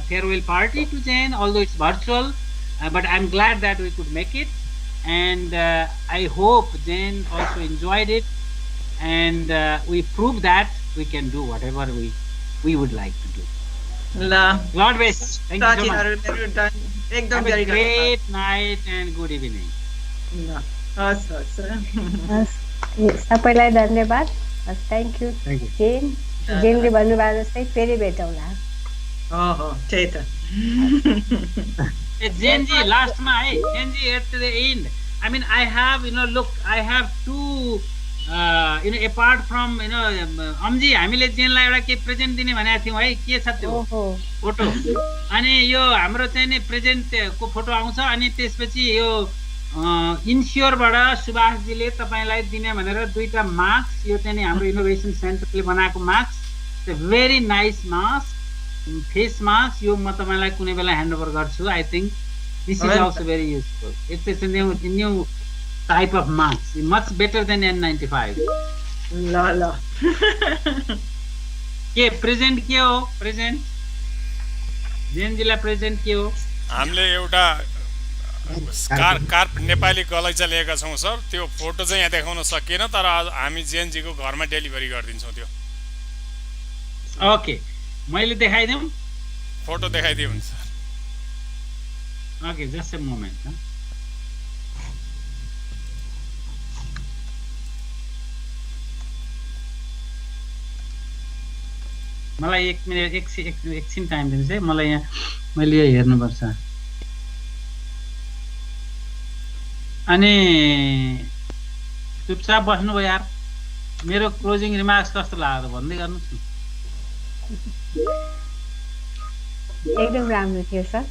farewell party to Jane, although it's virtual. But I'm glad that we could make it, and I hope Jane also enjoyed it, and we proved that we can do whatever we would like to do. Lord bless. Thank you so much. Have a great night and good evening. सबैलाई धन्यवाद. Thank you. Jane. Janeले भन्नुभएको जस्तै फेरि भेटौँला. त्यही त. Jenji, last night, Jenji at the end. I mean, I have, look, I have two, apart from, Amji, हामीले जेनलाई एउटा के प्रेजेन्ट दिने भनेको थियौँ है, के छ त्यो फोटो. अनि यो हाम्रो चाहिँ नि प्रेजेन्ट को फोटो आउँछ. अनि त्यसपछि यो इन्स्योरबाट सुभाषजीले तपाईलाई दिने भनेर दुईटा मास्क, यो चाहिँ नि हाम्रो इनोभेसन सेन्टरले बनाएको mask, very nice mask, face mask. You म तपाईलाई कुनै बेला hand over गर्छु. I think this is also very useful. It's a new type of mask, much better than N95. ल के प्रेजेन्ट के हो? प्रेजेन्ट जेनजीलाई प्रेजेन्ट के हो? हामीले एउटा कार्प नेपाली गलैँचा लिएका छौँ सर. त्यो फोटो चाहिँ यहाँ देखाउन सकिएन, तर हामी जेनजीको घरमा डेलिभरी गरिदिन्छौँ त्यो. ओके, मैले देखाइदिउँ? फोटो देखाइदिउँ हुन्छ. Okay, just a moment. मलाई 1 मिनेट एकछिन टाइम दिनुहोस् है. मलाई यहाँ मैले यो हेर्नुपर्छ. अनि चुपचाप बस्नु भयो यार. मेरो क्लोजिङ रिमार्क्स कस्तो लाग्यो भन्दै गर्नुहोस् न. एकदम राम्रो थियो सर.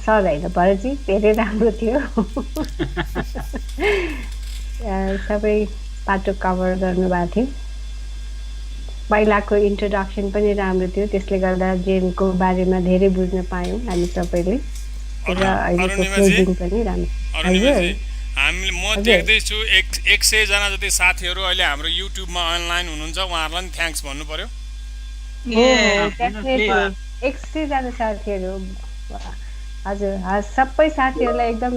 सर होइन, भरतजी, धेरै राम्रो थियो. सबै पाटो कभर गर्नुभएको थियो. पहिलाको इन्ट्रोडक्सन पनि राम्रो थियो, त्यसले गर्दा जेनको बारेमा धेरै बुझ्न पायौँ हामी सबैले. र अहिलेको क्लोजिङ पनि राम्रो. हामीले म देख्दैछु 100 जना जति साथीहरू अहिले हाम्रो युट्युबमा अनलाइन हुनुहुन्छ. उहाँहरूलाई पनि थ्याङ्क्स भन्नु पर्यो. 100 जना साथीहरू. हजुर, सबै साथीहरूलाई एकदम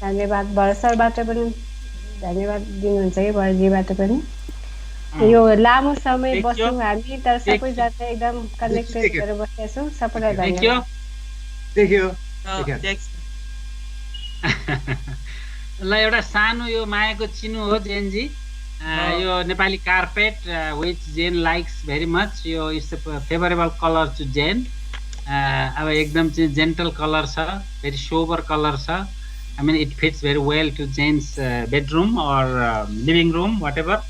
धन्यवाद. भरत सरबाट पनि धन्यवाद दिनुहुन्छ है, भरतजीबाट पनि. यो लामो समय बस्यौँ हामी, तर सबैजना एकदम कनेक्टेड भएर बसेका छौँ. सबैलाई धन्यवाद. ल, एउटा सानो यो मायाको चिनो हो Gen Z. Yo Nepali carpet which Jane likes very much. Yo it's a favourable colour to जेन. अब एकदम चाहिँ जेन्टल कलर छ, भेरी सोबर कलर छ. I mean, it fits very well to Jane's bedroom or living room, whatever.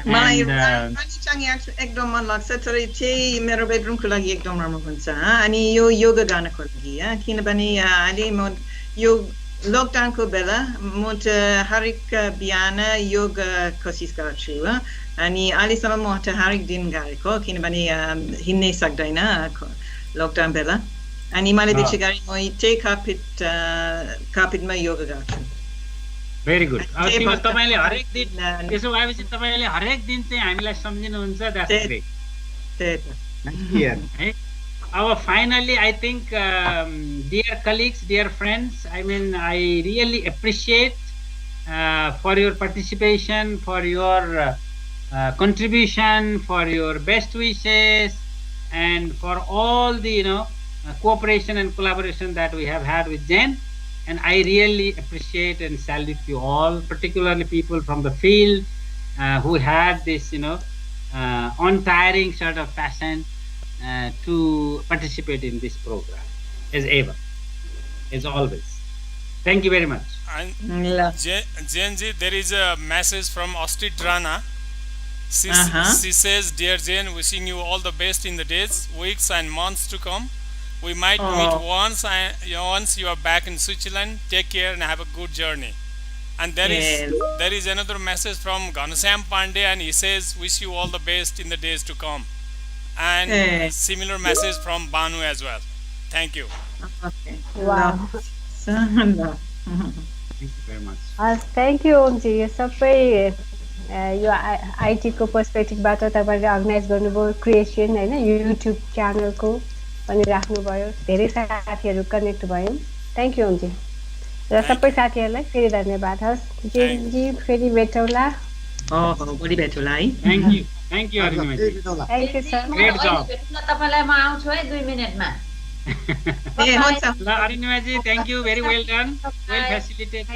मलाई रानी एकदम मन लाग्छ, तर चाहिँ मेरो बेडरुमको लागि एकदम राम्रो हुन्छ. अनि यो योगा गर्नको लागि, किनभने अहिले म यो लकडाउनको बेला म त हरेक बिहान योग कोसिस गर्छु अनि अहिलेसम्म म त हरेक दिन गरेको किनभने हिँड्नै सक्दैन लकडाउन बेला अनि मैले विचार गरेँ म त्यही कार्पेटमा योगा गर्छु भेरी गुड अब तपाईले हरेक दिन त्यसो भएपछि तपाईले हरेक दिन चाहिँ हामीलाई सम्झिनुहुन्छ that's great finally, I think, dear colleagues, dear friends, I mean, I really appreciate for your participation, for your contribution, for your best wishes, and for all the cooperation and collaboration that we have had with Jen. And I really appreciate and salute you all, particularly people from the field who had this, untiring sort of passion to participate in this program, as ever, as always. Thank you very much. And Jainji, there is a message from Astrid Rana. She says, "Dear Jain, wishing you all the best in the days, weeks, and months to come. We might meet once you are back in Switzerland. Take care and have a good journey." And there is another message from Ghanshyam Pandey, and he says, "Wish you all the best in the days to come." And similar message from Banu as well. Thank you. Okay. Wow. Thank you very much. Thank you, Omji. यो सबै यो IT को पर्सपेक्टिभबाट तपाईले organise गर्नुभयो creation हैन YouTube च्यानलको पनि राख्नुभयो धेरै साथीहरु connect भयो thank you Omji र सबै साथीहरुलाई फेरि धन्यवाद हस् जी फेरि भेटौला भोलि भेटौला है Thank you, Arinimaji. Thank you, sir. Great job. तपाईलाई म आउँछु है 2 मिनेटमा Arinimaji, thank you. Very well done. Well facilitated.